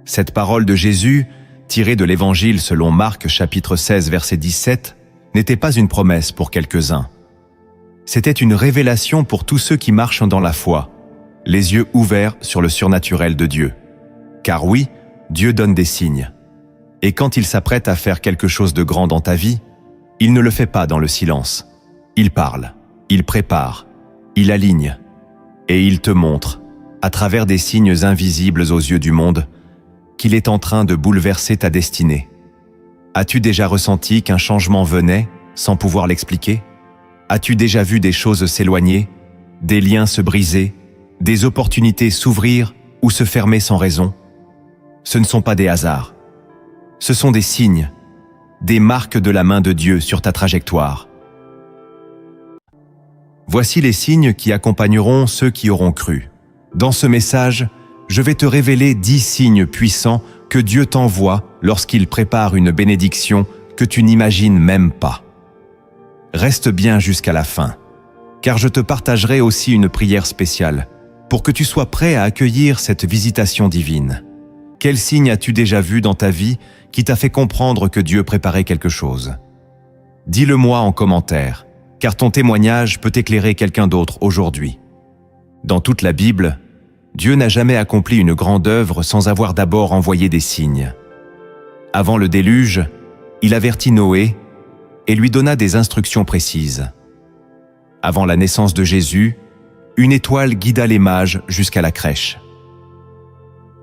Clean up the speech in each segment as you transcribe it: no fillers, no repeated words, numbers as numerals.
Cette parole de Jésus, tirée de l'Évangile selon Marc chapitre 16 verset 17, n'était pas une promesse pour quelques-uns. C'était une révélation pour tous ceux qui marchent dans la foi, les yeux ouverts sur le surnaturel de Dieu. Car oui, Dieu donne des signes. Et quand il s'apprête à faire quelque chose de grand dans ta vie, il ne le fait pas dans le silence. Il parle, il prépare, il aligne, et il te montre, à travers des signes invisibles aux yeux du monde, qu'il est en train de bouleverser ta destinée. As-tu déjà ressenti qu'un changement venait sans pouvoir l'expliquer? As-tu déjà vu des choses s'éloigner, des liens se briser, des opportunités s'ouvrir ou se fermer sans raison? Ce ne sont pas des hasards. Ce sont des signes, des marques de la main de Dieu sur ta trajectoire. Voici les signes qui accompagneront ceux qui auront cru. Dans ce message, je vais te révéler 10 signes puissants que Dieu t'envoie lorsqu'il prépare une bénédiction que tu n'imagines même pas. Reste bien jusqu'à la fin, car je te partagerai aussi une prière spéciale pour que tu sois prêt à accueillir cette visitation divine. Quel signe as-tu déjà vu dans ta vie qui t'a fait comprendre que Dieu préparait quelque chose? Dis-le-moi en commentaire, car ton témoignage peut éclairer quelqu'un d'autre aujourd'hui. Dans toute la Bible, Dieu n'a jamais accompli une grande œuvre sans avoir d'abord envoyé des signes. Avant le déluge, il avertit Noé et lui donna des instructions précises. Avant la naissance de Jésus, une étoile guida les mages jusqu'à la crèche.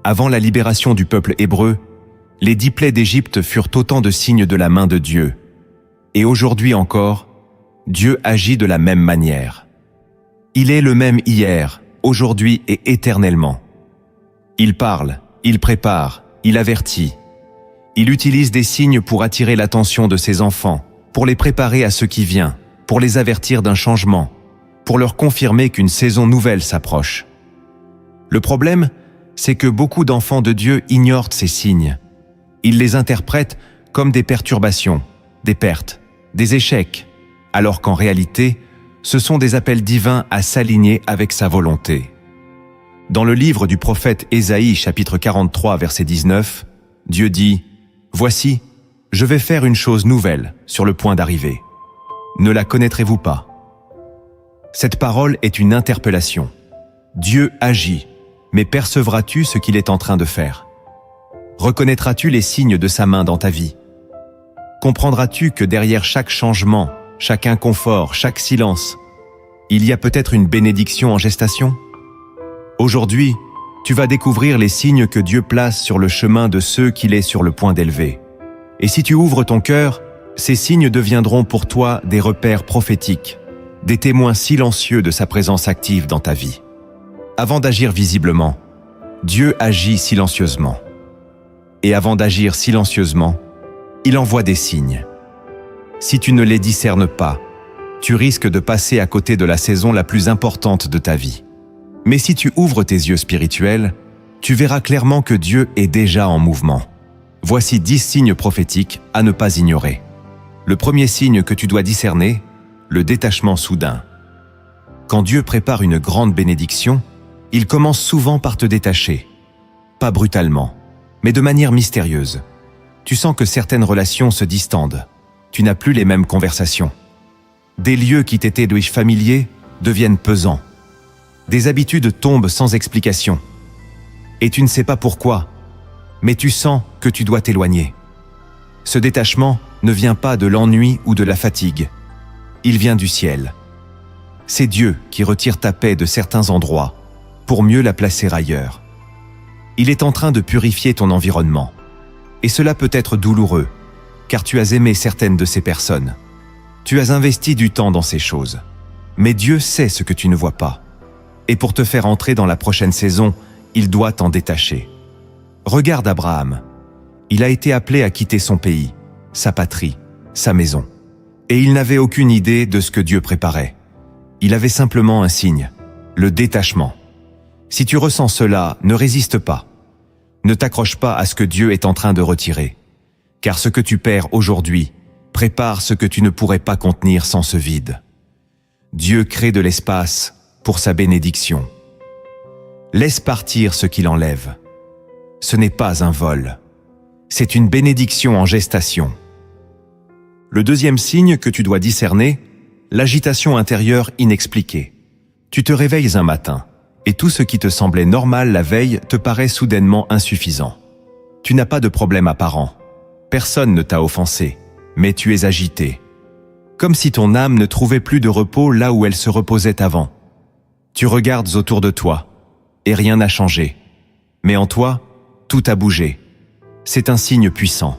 Avant la libération du peuple hébreu, les 10 plaies d'Égypte furent autant de signes de la main de Dieu. Et aujourd'hui encore, Dieu agit de la même manière. Il est le même hier, aujourd'hui et éternellement. Il parle, il prépare, il avertit. Il utilise des signes pour attirer l'attention de ses enfants, pour les préparer à ce qui vient, pour les avertir d'un changement, pour leur confirmer qu'une saison nouvelle s'approche. Le problème, c'est que beaucoup d'enfants de Dieu ignorent ces signes. Ils les interprètent comme des perturbations, des pertes, des échecs, alors qu'en réalité, ce sont des appels divins à s'aligner avec sa volonté. Dans le livre du prophète Ésaïe, chapitre 43, verset 19, Dieu dit « Voici, je vais faire une chose nouvelle sur le point d'arriver. Ne la connaîtrez-vous pas ?» Cette parole est une interpellation. Dieu agit, mais percevras-tu ce qu'il est en train de faire? Reconnaîtras-tu les signes de sa main dans ta vie? Comprendras-tu que derrière chaque changement, chaque inconfort, chaque silence, il y a peut-être une bénédiction en gestation? Aujourd'hui, tu vas découvrir les signes que Dieu place sur le chemin de ceux qu'il est sur le point d'élever. Et si tu ouvres ton cœur, ces signes deviendront pour toi des repères prophétiques, des témoins silencieux de sa présence active dans ta vie. Avant d'agir visiblement, Dieu agit silencieusement. Et avant d'agir silencieusement, il envoie des signes. Si tu ne les discernes pas, tu risques de passer à côté de la saison la plus importante de ta vie. Mais si tu ouvres tes yeux spirituels, tu verras clairement que Dieu est déjà en mouvement. Voici 10 signes prophétiques à ne pas ignorer. Le premier signe que tu dois discerner, le détachement soudain. Quand Dieu prépare une grande bénédiction, il commence souvent par te détacher. Pas brutalement, mais de manière mystérieuse. Tu sens que certaines relations se distendent. Tu n'as plus les mêmes conversations. Des lieux qui t'étaient familiers deviennent pesants. Des habitudes tombent sans explication. Et tu ne sais pas pourquoi, mais tu sens que tu dois t'éloigner. Ce détachement ne vient pas de l'ennui ou de la fatigue. Il vient du ciel. C'est Dieu qui retire ta paix de certains endroits pour mieux la placer ailleurs. Il est en train de purifier ton environnement. Et cela peut être douloureux, car tu as aimé certaines de ces personnes. Tu as investi du temps dans ces choses. Mais Dieu sait ce que tu ne vois pas. Et pour te faire entrer dans la prochaine saison, il doit t'en détacher. Regarde Abraham. Il a été appelé à quitter son pays, sa patrie, sa maison. Et il n'avait aucune idée de ce que Dieu préparait. Il avait simplement un signe, le détachement. Si tu ressens cela, ne résiste pas. Ne t'accroche pas à ce que Dieu est en train de retirer. Car ce que tu perds aujourd'hui prépare ce que tu ne pourrais pas contenir sans ce vide. Dieu crée de l'espace pour sa bénédiction. Laisse partir ce qu'il enlève. Ce n'est pas un vol. C'est une bénédiction en gestation. Le deuxième signe que tu dois discerner, l'agitation intérieure inexpliquée. Tu te réveilles un matin, et tout ce qui te semblait normal la veille te paraît soudainement insuffisant. Tu n'as pas de problème apparent. Personne ne t'a offensé, mais tu es agité. Comme si ton âme ne trouvait plus de repos là où elle se reposait avant. Tu regardes autour de toi, et rien n'a changé. Mais en toi, tout a bougé. C'est un signe puissant.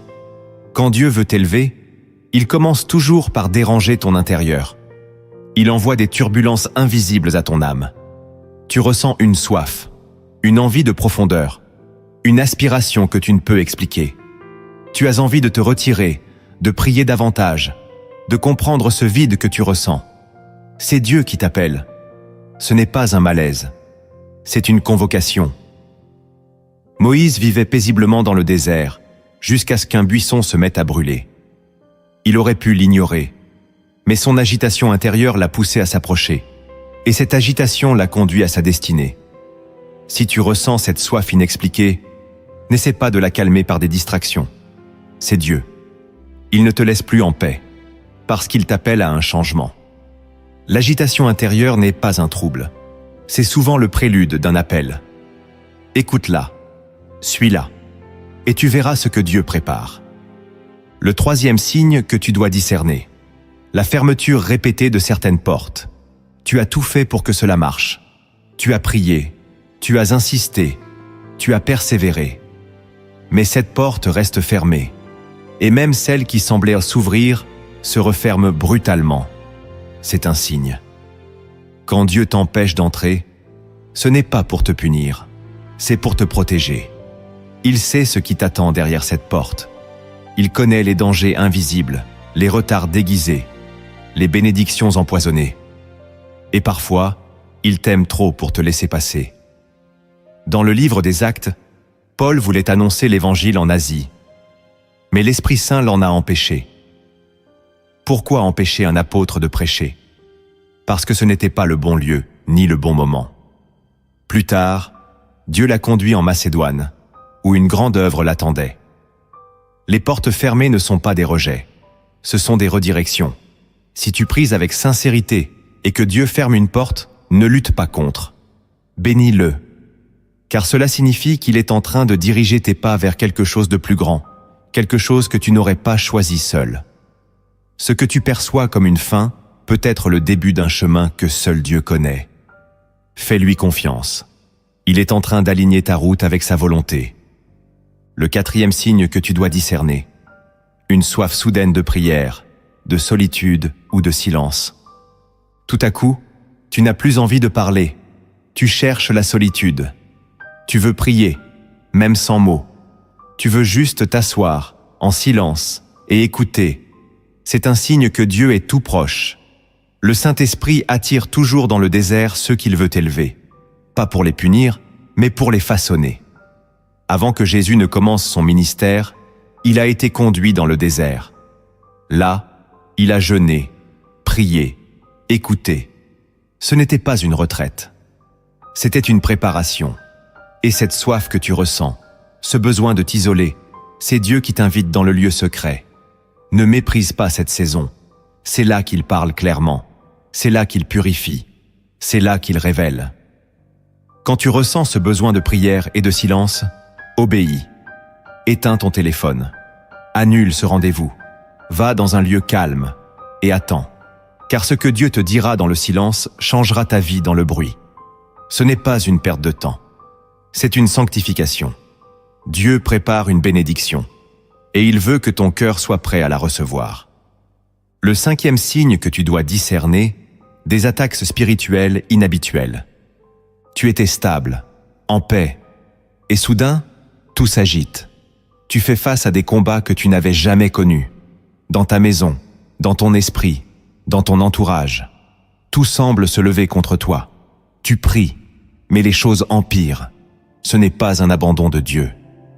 Quand Dieu veut t'élever, il commence toujours par déranger ton intérieur. Il envoie des turbulences invisibles à ton âme. Tu ressens une soif, une envie de profondeur, une aspiration que tu ne peux expliquer. Tu as envie de te retirer, de prier davantage, de comprendre ce vide que tu ressens. C'est Dieu qui t'appelle. Ce n'est pas un malaise, c'est une convocation. Moïse vivait paisiblement dans le désert, jusqu'à ce qu'un buisson se mette à brûler. Il aurait pu l'ignorer, mais son agitation intérieure l'a poussé à s'approcher, et cette agitation l'a conduit à sa destinée. Si tu ressens cette soif inexpliquée, n'essaie pas de la calmer par des distractions. C'est Dieu. Il ne te laisse plus en paix, parce qu'il t'appelle à un changement. L'agitation intérieure n'est pas un trouble, c'est souvent le prélude d'un appel. Écoute-la, suis-la, et tu verras ce que Dieu prépare. Le troisième signe que tu dois discerner, la fermeture répétée de certaines portes. Tu as tout fait pour que cela marche. Tu as prié, tu as insisté, tu as persévéré. Mais cette porte reste fermée, et même celle qui semblait s'ouvrir se referme brutalement. C'est un signe. Quand Dieu t'empêche d'entrer, ce n'est pas pour te punir, c'est pour te protéger. Il sait ce qui t'attend derrière cette porte. Il connaît les dangers invisibles, les retards déguisés, les bénédictions empoisonnées. Et parfois, il t'aime trop pour te laisser passer. Dans le livre des Actes, Paul voulait annoncer l'Évangile en Asie, mais l'Esprit Saint l'en a empêché. Pourquoi empêcher un apôtre de prêcher? Parce que ce n'était pas le bon lieu, ni le bon moment. Plus tard, Dieu l'a conduit en Macédoine, où une grande œuvre l'attendait. Les portes fermées ne sont pas des rejets, ce sont des redirections. Si tu pries avec sincérité et que Dieu ferme une porte, ne lutte pas contre. Bénis-le, car cela signifie qu'il est en train de diriger tes pas vers quelque chose de plus grand, quelque chose que tu n'aurais pas choisi seul. Ce que tu perçois comme une fin peut être le début d'un chemin que seul Dieu connaît. Fais-lui confiance. Il est en train d'aligner ta route avec sa volonté. Le quatrième signe que tu dois discerner, une soif soudaine de prière, de solitude ou de silence. Tout à coup, tu n'as plus envie de parler. Tu cherches la solitude. Tu veux prier, même sans mots. Tu veux juste t'asseoir, en silence, et écouter. C'est un signe que Dieu est tout proche. Le Saint-Esprit attire toujours dans le désert ceux qu'il veut élever. Pas pour les punir, mais pour les façonner. Avant que Jésus ne commence son ministère, il a été conduit dans le désert. Là, il a jeûné, prié, écouté. Ce n'était pas une retraite. C'était une préparation. Et cette soif que tu ressens, ce besoin de t'isoler, c'est Dieu qui t'invite dans le lieu secret. Ne méprise pas cette saison. C'est là qu'il parle clairement. C'est là qu'il purifie. C'est là qu'il révèle. Quand tu ressens ce besoin de prière et de silence, obéis. Éteins ton téléphone. Annule ce rendez-vous. Va dans un lieu calme et attends. Car ce que Dieu te dira dans le silence changera ta vie dans le bruit. Ce n'est pas une perte de temps. C'est une sanctification. Dieu prépare une bénédiction. Et il veut que ton cœur soit prêt à la recevoir. Le cinquième signe que tu dois discerner, des attaques spirituelles inhabituelles. Tu étais stable, en paix, et soudain, tout s'agite. Tu fais face à des combats que tu n'avais jamais connus. Dans ta maison, dans ton esprit, dans ton entourage. Tout semble se lever contre toi. Tu pries, mais les choses empirent. Ce n'est pas un abandon de Dieu.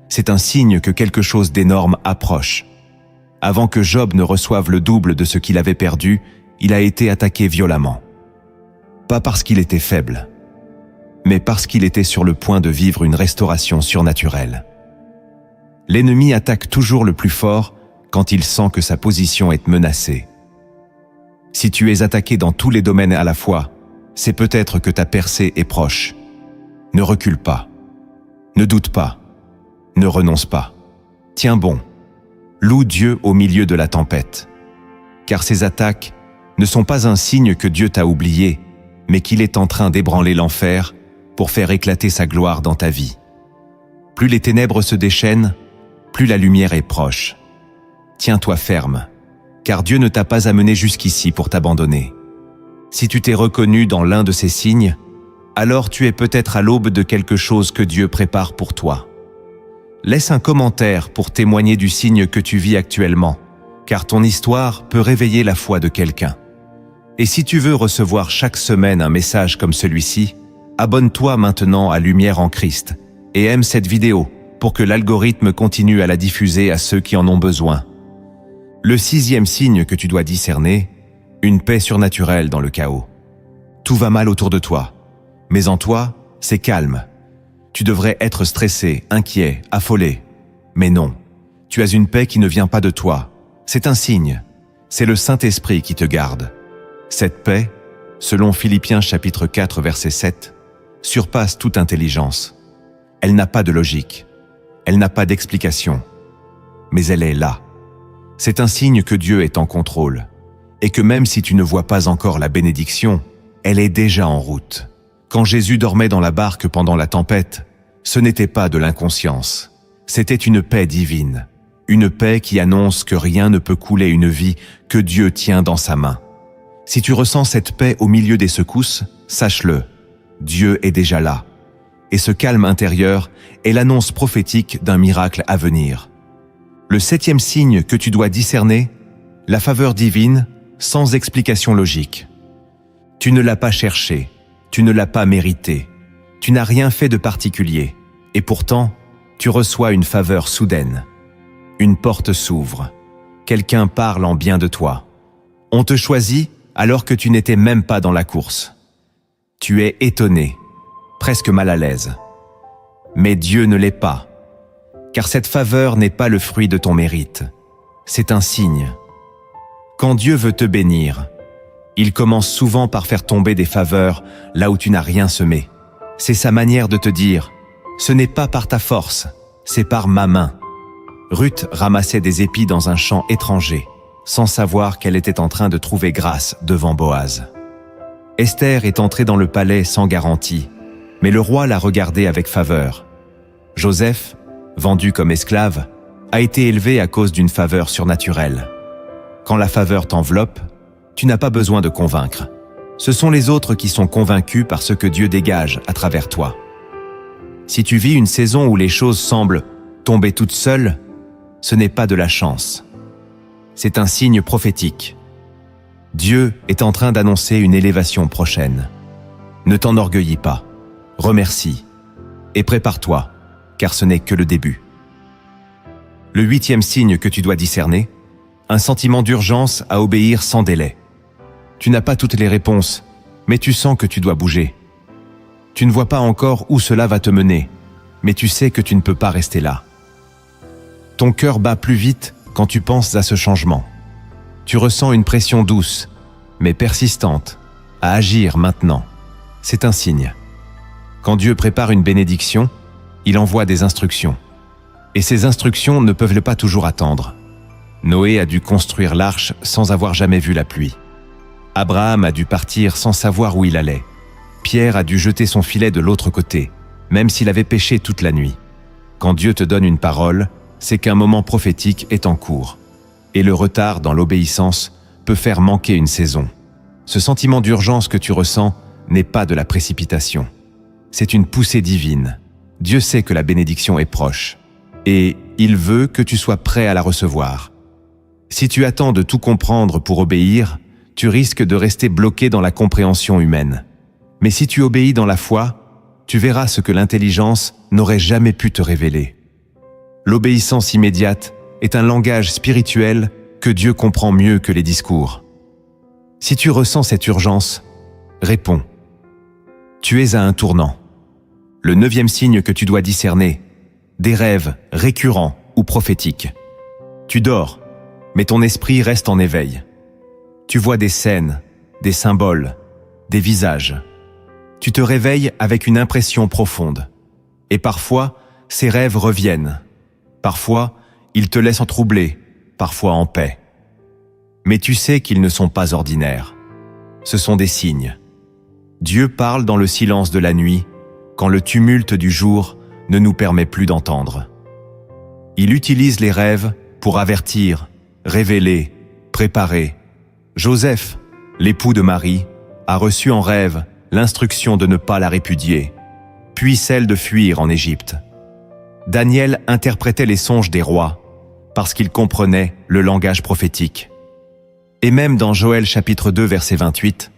C'est un signe que quelque chose d'énorme approche. Avant que Job ne reçoive le double de ce qu'il avait perdu, il a été attaqué violemment. Pas parce qu'il était faible, mais parce qu'il était sur le point de vivre une restauration surnaturelle. L'ennemi attaque toujours le plus fort quand il sent que sa position est menacée. Si tu es attaqué dans tous les domaines à la fois, c'est peut-être que ta percée est proche. Ne recule pas. Ne doute pas. Ne renonce pas. Tiens bon. Loue Dieu au milieu de la tempête. Car ces attaques ne sont pas un signe que Dieu t'a oublié, mais qu'il est en train d'ébranler l'enfer pour faire éclater sa gloire dans ta vie. Plus les ténèbres se déchaînent, plus la lumière est proche. Tiens-toi ferme, car Dieu ne t'a pas amené jusqu'ici pour t'abandonner. Si tu t'es reconnu dans l'un de ces signes, alors tu es peut-être à l'aube de quelque chose que Dieu prépare pour toi. Laisse un commentaire pour témoigner du signe que tu vis actuellement, car ton histoire peut réveiller la foi de quelqu'un. Et si tu veux recevoir chaque semaine un message comme celui-ci, abonne-toi maintenant à Lumière en Christ et aime cette vidéo pour que l'algorithme continue à la diffuser à ceux qui en ont besoin. Le 6e signe que tu dois discerner, une paix surnaturelle dans le chaos. Tout va mal autour de toi, mais en toi, c'est calme. Tu devrais être stressé, inquiet, affolé. Mais non, tu as une paix qui ne vient pas de toi. C'est un signe. C'est le Saint-Esprit qui te garde. Cette paix, selon Philippiens chapitre 4 verset 7, surpasse toute intelligence. Elle n'a pas de logique. Elle n'a pas d'explication. Mais elle est là. C'est un signe que Dieu est en contrôle. Et que même si tu ne vois pas encore la bénédiction, elle est déjà en route. Quand Jésus dormait dans la barque pendant la tempête, ce n'était pas de l'inconscience. C'était une paix divine. Une paix qui annonce que rien ne peut couler une vie que Dieu tient dans sa main. Si tu ressens cette paix au milieu des secousses, sache-le, Dieu est déjà là. Et ce calme intérieur est l'annonce prophétique d'un miracle à venir. Le 7e signe que tu dois discerner, la faveur divine sans explication logique. Tu ne l'as pas cherché, tu ne l'as pas mérité, tu n'as rien fait de particulier, et pourtant, tu reçois une faveur soudaine. Une porte s'ouvre, quelqu'un parle en bien de toi. On te choisit alors que tu n'étais même pas dans la course. Tu es étonné, presque mal à l'aise. Mais Dieu ne l'est pas, car cette faveur n'est pas le fruit de ton mérite. C'est un signe. Quand Dieu veut te bénir, il commence souvent par faire tomber des faveurs là où tu n'as rien semé. C'est sa manière de te dire « Ce n'est pas par ta force, c'est par ma main ». Ruth ramassait des épis dans un champ étranger, sans savoir qu'elle était en train de trouver grâce devant Boaz. Esther est entrée dans le palais sans garantie, mais le roi l'a regardée avec faveur. Joseph, vendu comme esclave, a été élevé à cause d'une faveur surnaturelle. Quand la faveur t'enveloppe, tu n'as pas besoin de convaincre. Ce sont les autres qui sont convaincus par ce que Dieu dégage à travers toi. Si tu vis une saison où les choses semblent tomber toutes seules, ce n'est pas de la chance. C'est un signe prophétique. Dieu est en train d'annoncer une élévation prochaine. Ne t'enorgueillis pas, remercie et prépare-toi, car ce n'est que le début. Le 8e signe que tu dois discerner, un sentiment d'urgence à obéir sans délai. Tu n'as pas toutes les réponses, mais tu sens que tu dois bouger. Tu ne vois pas encore où cela va te mener, mais tu sais que tu ne peux pas rester là. Ton cœur bat plus vite quand tu penses à ce changement. Tu ressens une pression douce, mais persistante, à agir maintenant. C'est un signe. Quand Dieu prépare une bénédiction, il envoie des instructions. Et ces instructions ne peuvent pas toujours attendre. Noé a dû construire l'arche sans avoir jamais vu la pluie. Abraham a dû partir sans savoir où il allait. Pierre a dû jeter son filet de l'autre côté, même s'il avait pêché toute la nuit. Quand Dieu te donne une parole, c'est qu'un moment prophétique est en cours. Et le retard dans l'obéissance peut faire manquer une saison. Ce sentiment d'urgence que tu ressens n'est pas de la précipitation. C'est une poussée divine. Dieu sait que la bénédiction est proche. Et il veut que tu sois prêt à la recevoir. Si tu attends de tout comprendre pour obéir, tu risques de rester bloqué dans la compréhension humaine. Mais si tu obéis dans la foi, tu verras ce que l'intelligence n'aurait jamais pu te révéler. L'obéissance immédiate est un langage spirituel que Dieu comprend mieux que les discours. Si tu ressens cette urgence, réponds. Tu es à un tournant. Le 9e signe que tu dois discerner, des rêves récurrents ou prophétiques. Tu dors, mais ton esprit reste en éveil. Tu vois des scènes, des symboles, des visages. Tu te réveilles avec une impression profonde. Et parfois, ces rêves reviennent. Parfois, ils te laissent troubler, parfois en paix. Mais tu sais qu'ils ne sont pas ordinaires. Ce sont des signes. Dieu parle dans le silence de la nuit, quand le tumulte du jour ne nous permet plus d'entendre. Il utilise les rêves pour avertir, révéler, préparer. Joseph, l'époux de Marie, a reçu en rêve l'instruction de ne pas la répudier, puis celle de fuir en Égypte. Daniel interprétait les songes des rois parce qu'il comprenait le langage prophétique. Et même dans Joël chapitre 2 verset 28,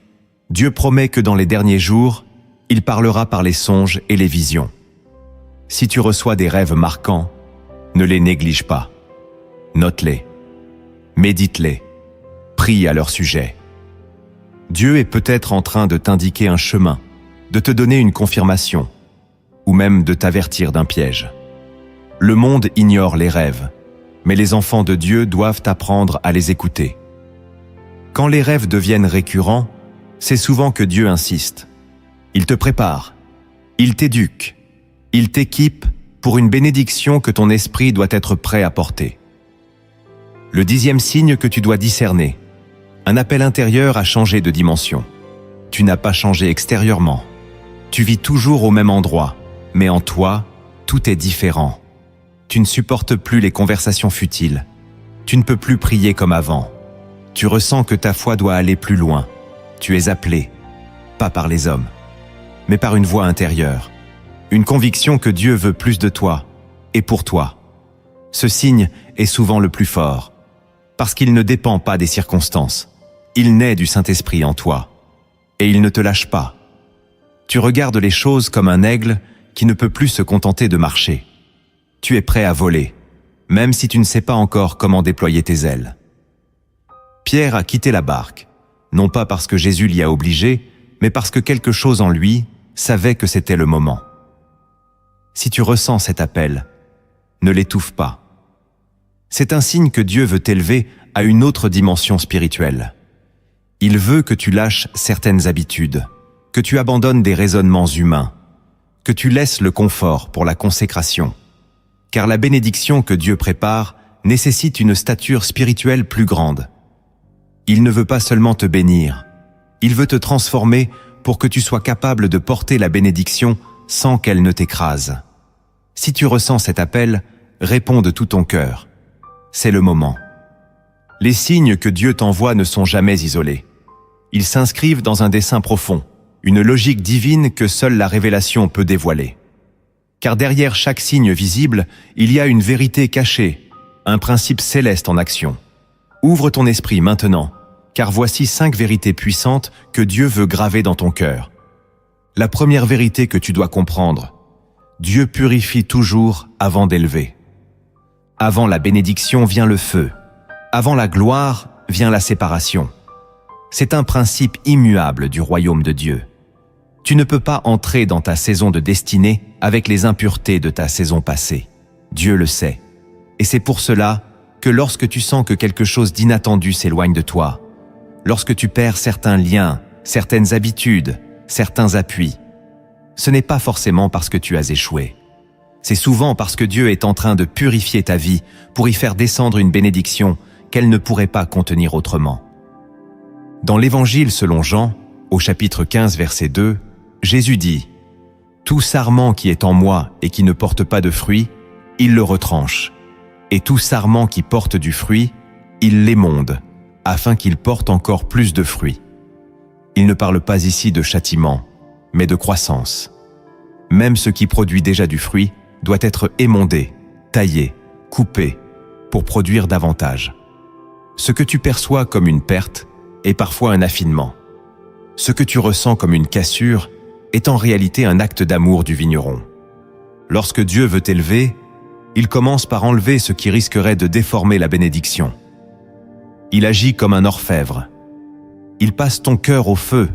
Dieu promet que dans les derniers jours, il parlera par les songes et les visions. Si tu reçois des rêves marquants, ne les néglige pas. Note-les, médite-les, prie à leur sujet. Dieu est peut-être en train de t'indiquer un chemin, de te donner une confirmation, ou même de t'avertir d'un piège. Le monde ignore les rêves, mais les enfants de Dieu doivent apprendre à les écouter. Quand les rêves deviennent récurrents, c'est souvent que Dieu insiste. Il te prépare, il t'éduque, il t'équipe pour une bénédiction que ton esprit doit être prêt à porter. Le 10e signe que tu dois discerner, un appel intérieur a changé de dimension. Tu n'as pas changé extérieurement. Tu vis toujours au même endroit, mais en toi, tout est différent. Tu ne supportes plus les conversations futiles. Tu ne peux plus prier comme avant. Tu ressens que ta foi doit aller plus loin. Tu es appelé, pas par les hommes, mais par une voix intérieure. Une conviction que Dieu veut plus de toi et pour toi. Ce signe est souvent le plus fort, parce qu'il ne dépend pas des circonstances. Il naît du Saint-Esprit en toi, et il ne te lâche pas. Tu regardes les choses comme un aigle qui ne peut plus se contenter de marcher. Tu es prêt à voler, même si tu ne sais pas encore comment déployer tes ailes. Pierre a quitté la barque, non pas parce que Jésus l'y a obligé, mais parce que quelque chose en lui savait que c'était le moment. Si tu ressens cet appel, ne l'étouffe pas. C'est un signe que Dieu veut t'élever à une autre dimension spirituelle. Il veut que tu lâches certaines habitudes, que tu abandonnes des raisonnements humains, que tu laisses le confort pour la consécration. Car la bénédiction que Dieu prépare nécessite une stature spirituelle plus grande. Il ne veut pas seulement te bénir, il veut te transformer pour que tu sois capable de porter la bénédiction sans qu'elle ne t'écrase. Si tu ressens cet appel, réponds de tout ton cœur. C'est le moment. Les signes que Dieu t'envoie ne sont jamais isolés. Ils s'inscrivent dans un dessein profond, une logique divine que seule la révélation peut dévoiler. Car derrière chaque signe visible, il y a une vérité cachée, un principe céleste en action. Ouvre ton esprit maintenant, car voici 5 vérités puissantes que Dieu veut graver dans ton cœur. La première vérité que tu dois comprendre, Dieu purifie toujours avant d'élever. Avant la bénédiction vient le feu. Avant la gloire vient la séparation. C'est un principe immuable du royaume de Dieu. Tu ne peux pas entrer dans ta saison de destinée avec les impuretés de ta saison passée. Dieu le sait. Et c'est pour cela que lorsque tu sens que quelque chose d'inattendu s'éloigne de toi, lorsque tu perds certains liens, certaines habitudes, certains appuis, ce n'est pas forcément parce que tu as échoué. C'est souvent parce que Dieu est en train de purifier ta vie pour y faire descendre une bénédiction qu'elle ne pourrait pas contenir autrement. Dans l'Évangile selon Jean, au chapitre 15, verset 2, Jésus dit « Tout sarment qui est en moi et qui ne porte pas de fruit, il le retranche. Et tout sarment qui porte du fruit, il l'émonde, afin qu'il porte encore plus de fruits. » Il ne parle pas ici de châtiment, mais de croissance. Même ce qui produit déjà du fruit doit être émondé, taillé, coupé, pour produire davantage. Ce que tu perçois comme une perte est parfois un affinement. Ce que tu ressens comme une cassure est en réalité un acte d'amour du vigneron. Lorsque Dieu veut t'élever, il commence par enlever ce qui risquerait de déformer la bénédiction. Il agit comme un orfèvre. Il passe ton cœur au feu,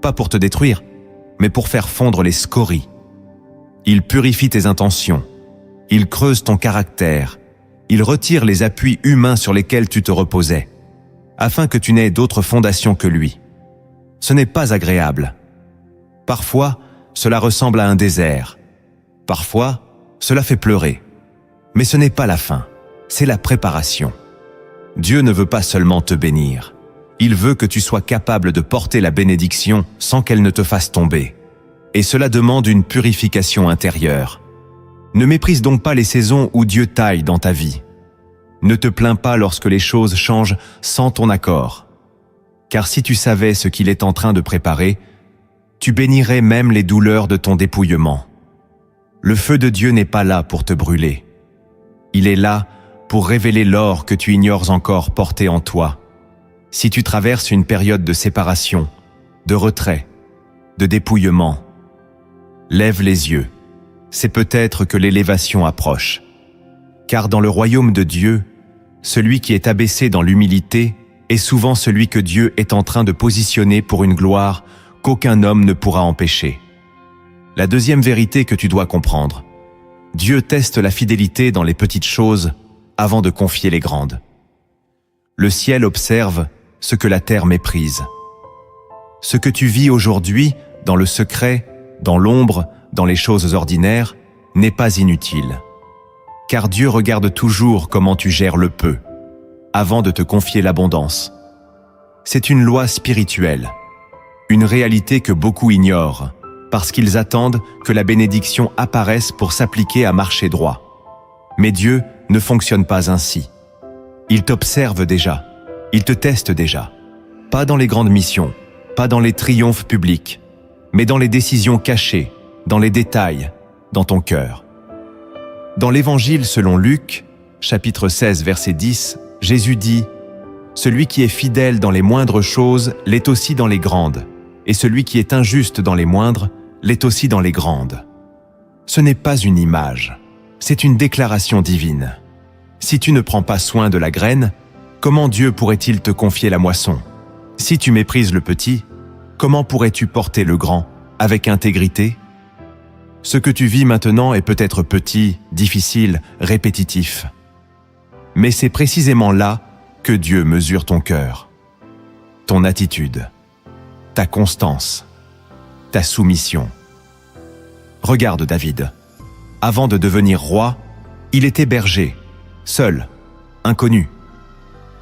pas pour te détruire, mais pour faire fondre les scories. Il purifie tes intentions. Il creuse ton caractère. Il retire les appuis humains sur lesquels tu te reposais, afin que tu n'aies d'autre fondation que lui. Ce n'est pas agréable. Parfois, cela ressemble à un désert. Parfois, cela fait pleurer. Mais ce n'est pas la fin, c'est la préparation. Dieu ne veut pas seulement te bénir. Il veut que tu sois capable de porter la bénédiction sans qu'elle ne te fasse tomber. Et cela demande une purification intérieure. Ne méprise donc pas les saisons où Dieu taille dans ta vie. Ne te plains pas lorsque les choses changent sans ton accord. Car si tu savais ce qu'il est en train de préparer, tu bénirais même les douleurs de ton dépouillement. Le feu de Dieu n'est pas là pour te brûler. Il est là pour révéler l'or que tu ignores encore porté en toi. Si tu traverses une période de séparation, de retrait, de dépouillement, lève les yeux. C'est peut-être que l'élévation approche. Car dans le royaume de Dieu, celui qui est abaissé dans l'humilité est souvent celui que Dieu est en train de positionner pour une gloire qu'aucun homme ne pourra empêcher. La deuxième vérité que tu dois comprendre: Dieu teste la fidélité dans les petites choses avant de confier les grandes. Le ciel observe ce que la terre méprise. Ce que tu vis aujourd'hui, dans le secret, dans l'ombre, dans les choses ordinaires, n'est pas inutile. Car Dieu regarde toujours comment tu gères le peu, avant de te confier l'abondance. C'est une loi spirituelle, une réalité que beaucoup ignorent, parce qu'ils attendent que la bénédiction apparaisse pour s'appliquer à marcher droit. Mais Dieu ne fonctionne pas ainsi. Il t'observe déjà, il te teste déjà. Pas dans les grandes missions, pas dans les triomphes publics, mais dans les décisions cachées, dans les détails, dans ton cœur. Dans l'Évangile selon Luc, chapitre 16, verset 10, Jésus dit « Celui qui est fidèle dans les moindres choses l'est aussi dans les grandes, et celui qui est injuste dans les moindres l'est aussi dans les grandes. » Ce n'est pas une image, c'est une déclaration divine. Si tu ne prends pas soin de la graine, comment Dieu pourrait-il te confier la moisson? Si tu méprises le petit, comment pourrais-tu porter le grand avec intégrité? Ce que tu vis maintenant est peut-être petit, difficile, répétitif. Mais c'est précisément là que Dieu mesure ton cœur, ton attitude, ta constance, ta soumission. Regarde David. Avant de devenir roi, il était berger, seul, inconnu.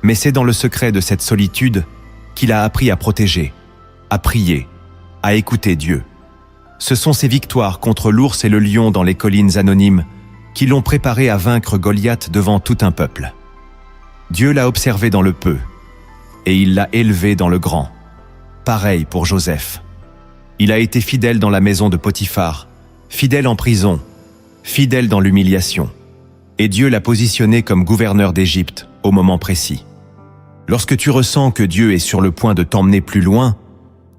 Mais c'est dans le secret de cette solitude qu'il a appris à protéger, à prier, à écouter Dieu. Ce sont ces victoires contre l'ours et le lion dans les collines anonymes qui l'ont préparé à vaincre Goliath devant tout un peuple. Dieu l'a observé dans le peu, et il l'a élevé dans le grand. Pareil pour Joseph. Il a été fidèle dans la maison de Potiphar, fidèle en prison, fidèle dans l'humiliation. Et Dieu l'a positionné comme gouverneur d'Égypte au moment précis. Lorsque tu ressens que Dieu est sur le point de t'emmener plus loin,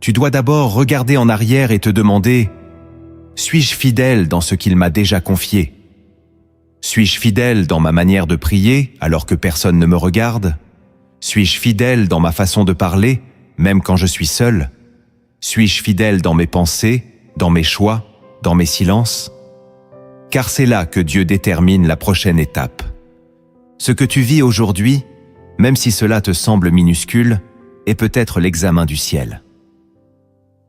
tu dois d'abord regarder en arrière et te demander « Suis-je fidèle dans ce qu'il m'a déjà confié ? Suis-je fidèle dans ma manière de prier alors que personne ne me regarde ? Suis-je fidèle dans ma façon de parler, même quand je suis seul ? Suis-je fidèle dans mes pensées, dans mes choix, dans mes silences ? Car c'est là que Dieu détermine la prochaine étape. Ce que tu vis aujourd'hui, même si cela te semble minuscule, est peut-être l'examen du ciel.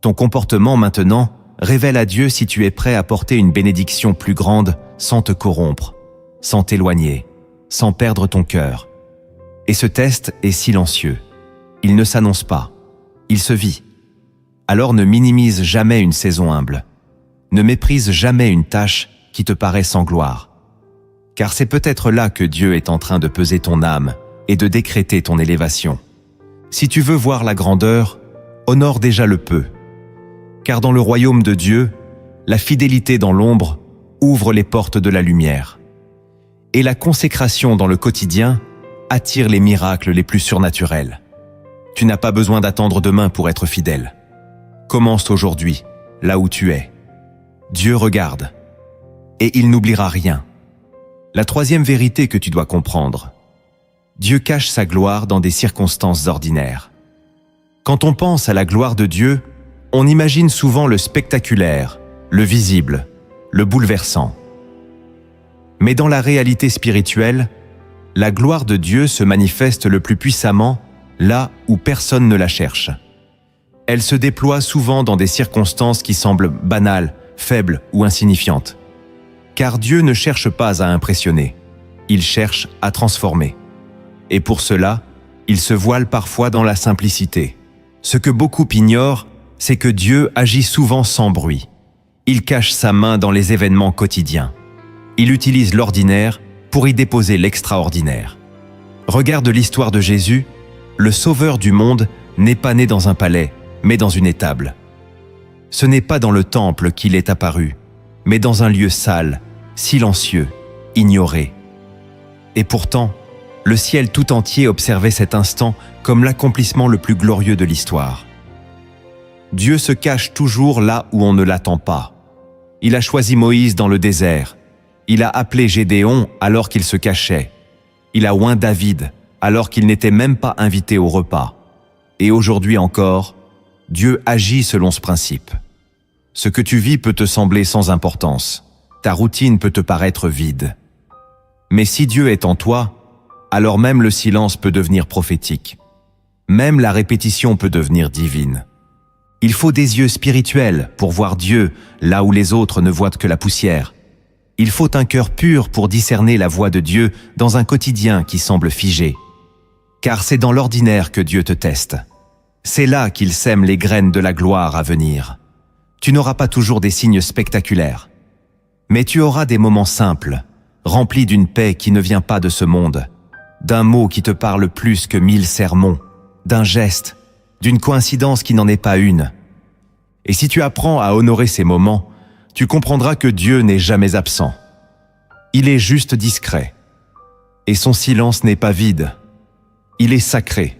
Ton comportement maintenant révèle à Dieu si tu es prêt à porter une bénédiction plus grande sans te corrompre, sans t'éloigner, sans perdre ton cœur. Et ce test est silencieux. Il ne s'annonce pas. Il se vit. Alors ne minimise jamais une saison humble. Ne méprise jamais une tâche qui te paraît sans gloire. Car c'est peut-être là que Dieu est en train de peser ton âme et de décréter ton élévation. Si tu veux voir la grandeur, honore déjà le peu. Car dans le royaume de Dieu, la fidélité dans l'ombre ouvre les portes de la lumière. Et la consécration dans le quotidien attire les miracles les plus surnaturels. Tu n'as pas besoin d'attendre demain pour être fidèle. Commence aujourd'hui, là où tu es. Dieu regarde, et il n'oubliera rien. La troisième vérité que tu dois comprendre: Dieu cache sa gloire dans des circonstances ordinaires. Quand on pense à la gloire de Dieu, on imagine souvent le spectaculaire, le visible, le bouleversant. Mais dans la réalité spirituelle, la gloire de Dieu se manifeste le plus puissamment là où personne ne la cherche. Elle se déploie souvent dans des circonstances qui semblent banales, faibles ou insignifiantes. Car Dieu ne cherche pas à impressionner, il cherche à transformer. Et pour cela, il se voile parfois dans la simplicité. Ce que beaucoup ignorent, c'est que Dieu agit souvent sans bruit. Il cache sa main dans les événements quotidiens. Il utilise l'ordinaire pour y déposer l'extraordinaire. Regarde l'histoire de Jésus, le Sauveur du monde n'est pas né dans un palais, mais dans une étable. Ce n'est pas dans le temple qu'il est apparu, mais dans un lieu sale, silencieux, ignoré. Et pourtant, le ciel tout entier observait cet instant comme l'accomplissement le plus glorieux de l'histoire. Dieu se cache toujours là où on ne l'attend pas. Il a choisi Moïse dans le désert. Il a appelé Gédéon alors qu'il se cachait. Il a oint David alors qu'il n'était même pas invité au repas. Et aujourd'hui encore, Dieu agit selon ce principe. Ce que tu vis peut te sembler sans importance. Ta routine peut te paraître vide. Mais si Dieu est en toi, alors même le silence peut devenir prophétique. Même la répétition peut devenir divine. Il faut des yeux spirituels pour voir Dieu là où les autres ne voient que la poussière. Il faut un cœur pur pour discerner la voix de Dieu dans un quotidien qui semble figé. Car c'est dans l'ordinaire que Dieu te teste. C'est là qu'il sème les graines de la gloire à venir. Tu n'auras pas toujours des signes spectaculaires. Mais tu auras des moments simples, remplis d'une paix qui ne vient pas de ce monde, d'un mot qui te parle plus que 1000 sermons, d'un geste, d'une coïncidence qui n'en est pas une. Et si tu apprends à honorer ces moments, tu comprendras que Dieu n'est jamais absent. Il est juste discret. Et son silence n'est pas vide. Il est sacré.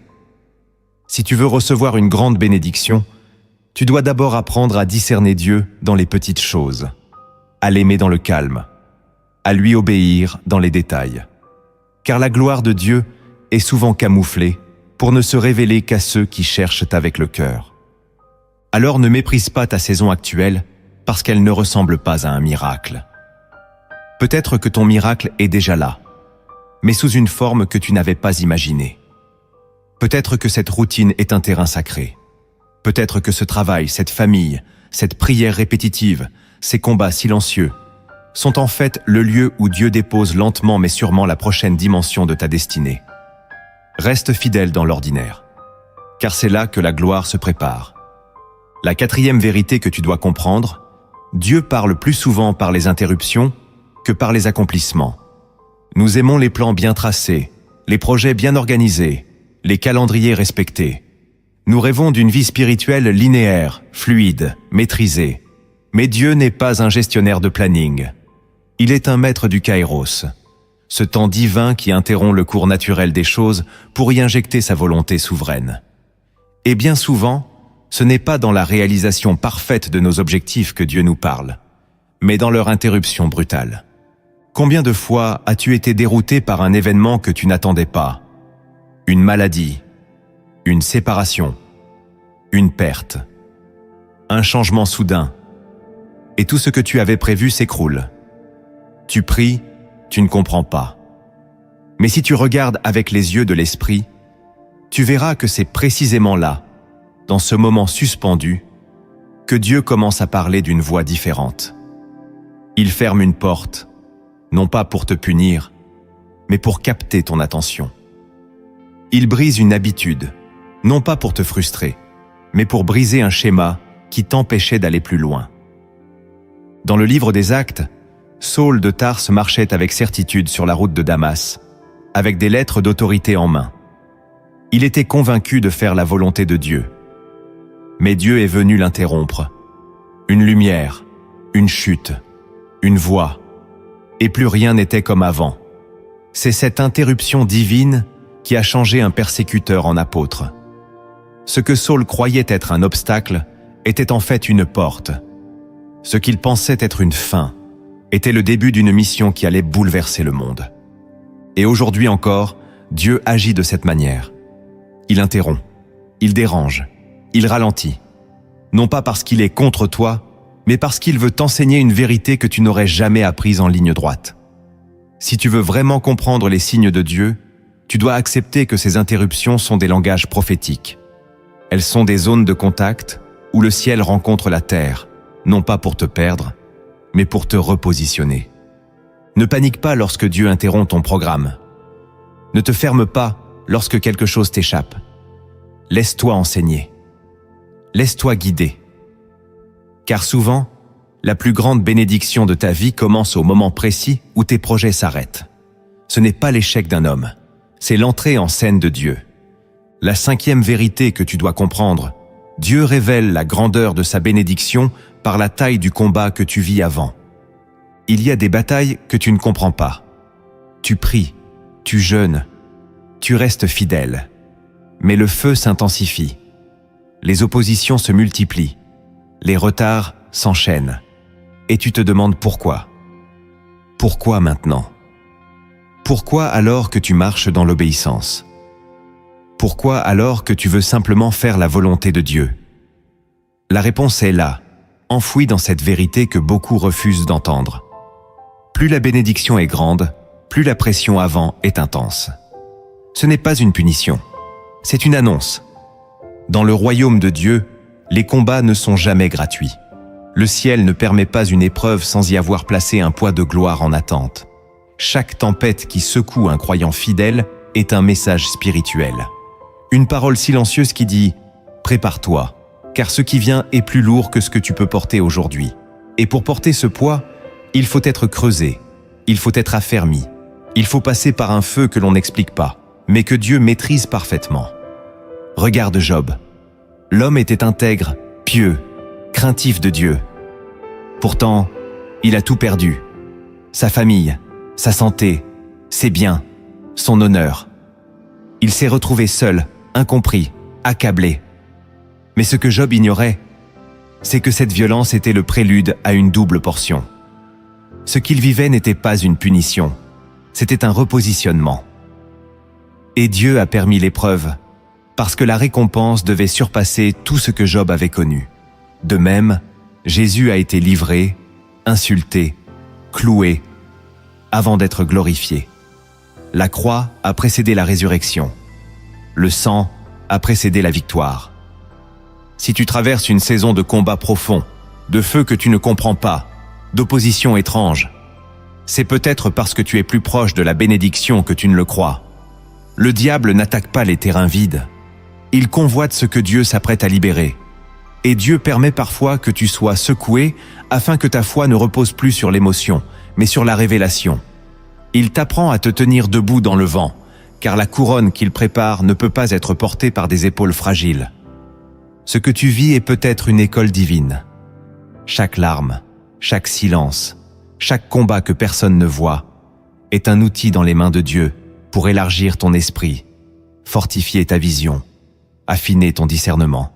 Si tu veux recevoir une grande bénédiction, tu dois d'abord apprendre à discerner Dieu dans les petites choses, à l'aimer dans le calme, à lui obéir dans les détails. Car la gloire de Dieu est souvent camouflée pour ne se révéler qu'à ceux qui cherchent avec le cœur. Alors ne méprise pas ta saison actuelle parce qu'elle ne ressemble pas à un miracle. Peut-être que ton miracle est déjà là, mais sous une forme que tu n'avais pas imaginée. Peut-être que cette routine est un terrain sacré. Peut-être que ce travail, cette famille, cette prière répétitive, ces combats silencieux, sont en fait le lieu où Dieu dépose lentement mais sûrement la prochaine dimension de ta destinée. Reste fidèle dans l'ordinaire, car c'est là que la gloire se prépare. La quatrième vérité que tu dois comprendre, Dieu parle plus souvent par les interruptions que par les accomplissements. Nous aimons les plans bien tracés, les projets bien organisés, les calendriers respectés. Nous rêvons d'une vie spirituelle linéaire, fluide, maîtrisée. Mais Dieu n'est pas un gestionnaire de planning. Il est un maître du kairos, ce temps divin qui interrompt le cours naturel des choses pour y injecter sa volonté souveraine. Et bien souvent, ce n'est pas dans la réalisation parfaite de nos objectifs que Dieu nous parle, mais dans leur interruption brutale. Combien de fois as-tu été dérouté par un événement que tu n'attendais pas? Une maladie, une séparation, une perte, un changement soudain, et tout ce que tu avais prévu s'écroule. Tu pries, tu ne comprends pas. Mais si tu regardes avec les yeux de l'esprit, tu verras que c'est précisément là, dans ce moment suspendu, que Dieu commence à parler d'une voix différente. Il ferme une porte, non pas pour te punir, mais pour capter ton attention. Il brise une habitude, non pas pour te frustrer, mais pour briser un schéma qui t'empêchait d'aller plus loin. Dans le livre des Actes, Saul de Tarse marchait avec certitude sur la route de Damas, avec des lettres d'autorité en main. Il était convaincu de faire la volonté de Dieu. Mais Dieu est venu l'interrompre. Une lumière, une chute, une voix, et plus rien n'était comme avant. C'est cette interruption divine qui a changé un persécuteur en apôtre. Ce que Saul croyait être un obstacle était en fait une porte. Ce qu'il pensait être une fin était le début d'une mission qui allait bouleverser le monde. Et aujourd'hui encore, Dieu agit de cette manière. Il interrompt, il dérange, il ralentit. Non pas parce qu'il est contre toi, mais parce qu'il veut t'enseigner une vérité que tu n'aurais jamais apprise en ligne droite. Si tu veux vraiment comprendre les signes de Dieu, tu dois accepter que ces interruptions sont des langages prophétiques. Elles sont des zones de contact où le ciel rencontre la terre, non pas pour te perdre, mais pour te repositionner. Ne panique pas lorsque Dieu interrompt ton programme. Ne te ferme pas lorsque quelque chose t'échappe. Laisse-toi enseigner. Laisse-toi guider. Car souvent, la plus grande bénédiction de ta vie commence au moment précis où tes projets s'arrêtent. Ce n'est pas l'échec d'un homme, c'est l'entrée en scène de Dieu. La 5e vérité que tu dois comprendre, Dieu révèle la grandeur de sa bénédiction par la taille du combat que tu vis avant. Il y a des batailles que tu ne comprends pas. Tu pries, tu jeûnes, tu restes fidèle. Mais le feu s'intensifie. Les oppositions se multiplient. Les retards s'enchaînent. Et tu te demandes pourquoi. Pourquoi maintenant? Pourquoi alors que tu marches dans l'obéissance? Pourquoi alors que tu veux simplement faire la volonté de Dieu? La réponse est là, enfouie dans cette vérité que beaucoup refusent d'entendre. Plus la bénédiction est grande, plus la pression avant est intense. Ce n'est pas une punition, c'est une annonce. Dans le royaume de Dieu, les combats ne sont jamais gratuits. Le ciel ne permet pas une épreuve sans y avoir placé un poids de gloire en attente. Chaque tempête qui secoue un croyant fidèle est un message spirituel. Une parole silencieuse qui dit « Prépare-toi, car ce qui vient est plus lourd que ce que tu peux porter aujourd'hui. Et pour porter ce poids, il faut être creusé, il faut être affermi, il faut passer par un feu que l'on n'explique pas, mais que Dieu maîtrise parfaitement. Regarde Job. L'homme était intègre, pieux, craintif de Dieu. Pourtant, il a tout perdu. Sa famille, sa santé, ses biens, son honneur. Il s'est retrouvé seul, incompris, accablé. Mais ce que Job ignorait, c'est que cette violence était le prélude à une double portion. Ce qu'il vivait n'était pas une punition, c'était un repositionnement. Et Dieu a permis l'épreuve, parce que la récompense devait surpasser tout ce que Job avait connu. De même, Jésus a été livré, insulté, cloué, avant d'être glorifié. La croix a précédé la résurrection. Le sang a précédé la victoire. Si tu traverses une saison de combat profond, de feu que tu ne comprends pas, d'opposition étrange, c'est peut-être parce que tu es plus proche de la bénédiction que tu ne le crois. Le diable n'attaque pas les terrains vides. Il convoite ce que Dieu s'apprête à libérer. Et Dieu permet parfois que tu sois secoué afin que ta foi ne repose plus sur l'émotion, mais sur la révélation. Il t'apprend à te tenir debout dans le vent, car la couronne qu'il prépare ne peut pas être portée par des épaules fragiles. Ce que tu vis est peut-être une école divine. Chaque larme, chaque silence, chaque combat que personne ne voit est un outil dans les mains de Dieu pour élargir ton esprit, fortifier ta vision, affiner ton discernement.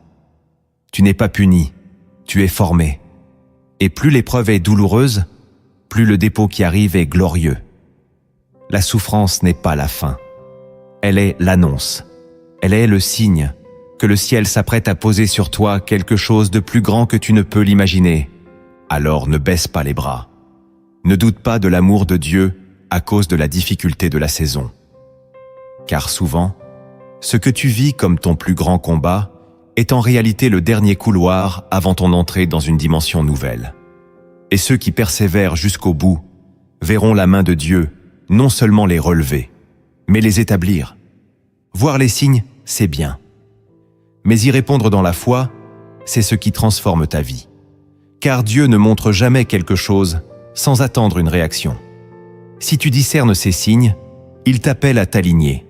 Tu n'es pas puni, tu es formé. Et plus l'épreuve est douloureuse, plus le dépôt qui arrive est glorieux. La souffrance n'est pas la fin. Elle est l'annonce. Elle est le signe que le ciel s'apprête à poser sur toi quelque chose de plus grand que tu ne peux l'imaginer. Alors ne baisse pas les bras. Ne doute pas de l'amour de Dieu à cause de la difficulté de la saison. Car souvent, ce que tu vis comme ton plus grand combat est en réalité le dernier couloir avant ton entrée dans une dimension nouvelle. Et ceux qui persévèrent jusqu'au bout verront la main de Dieu non seulement les relever, mais les établir. Voir les signes, c'est bien. Mais y répondre dans la foi, c'est ce qui transforme ta vie. Car Dieu ne montre jamais quelque chose sans attendre une réaction. Si tu discernes ces signes, il t'appelle à t'aligner.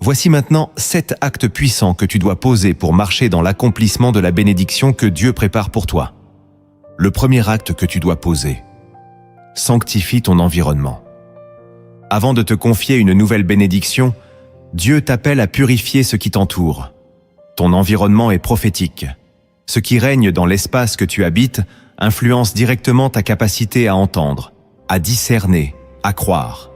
Voici maintenant 7 actes puissants que tu dois poser pour marcher dans l'accomplissement de la bénédiction que Dieu prépare pour toi. Le premier acte que tu dois poser: sanctifie ton environnement. Avant de te confier une nouvelle bénédiction, Dieu t'appelle à purifier ce qui t'entoure. Ton environnement est prophétique. Ce qui règne dans l'espace que tu habites influence directement ta capacité à entendre, à discerner, à croire.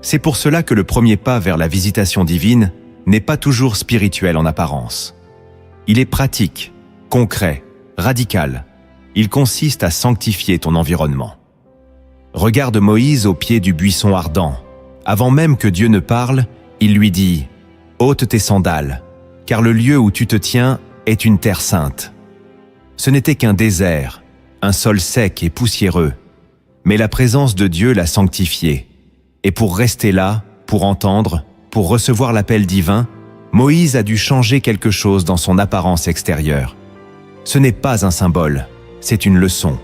C'est pour cela que le premier pas vers la visitation divine n'est pas toujours spirituel en apparence. Il est pratique, concret, radical, Il consiste à sanctifier ton environnement. Regarde Moïse au pied du buisson ardent. Avant même que Dieu ne parle, il lui dit « Ôte tes sandales, car le lieu où tu te tiens est une terre sainte. » Ce n'était qu'un désert, un sol sec et poussiéreux, mais la présence de Dieu l'a sanctifié. Et pour rester là, pour entendre, pour recevoir l'appel divin, Moïse a dû changer quelque chose dans son apparence extérieure. Ce n'est pas un symbole, c'est une leçon.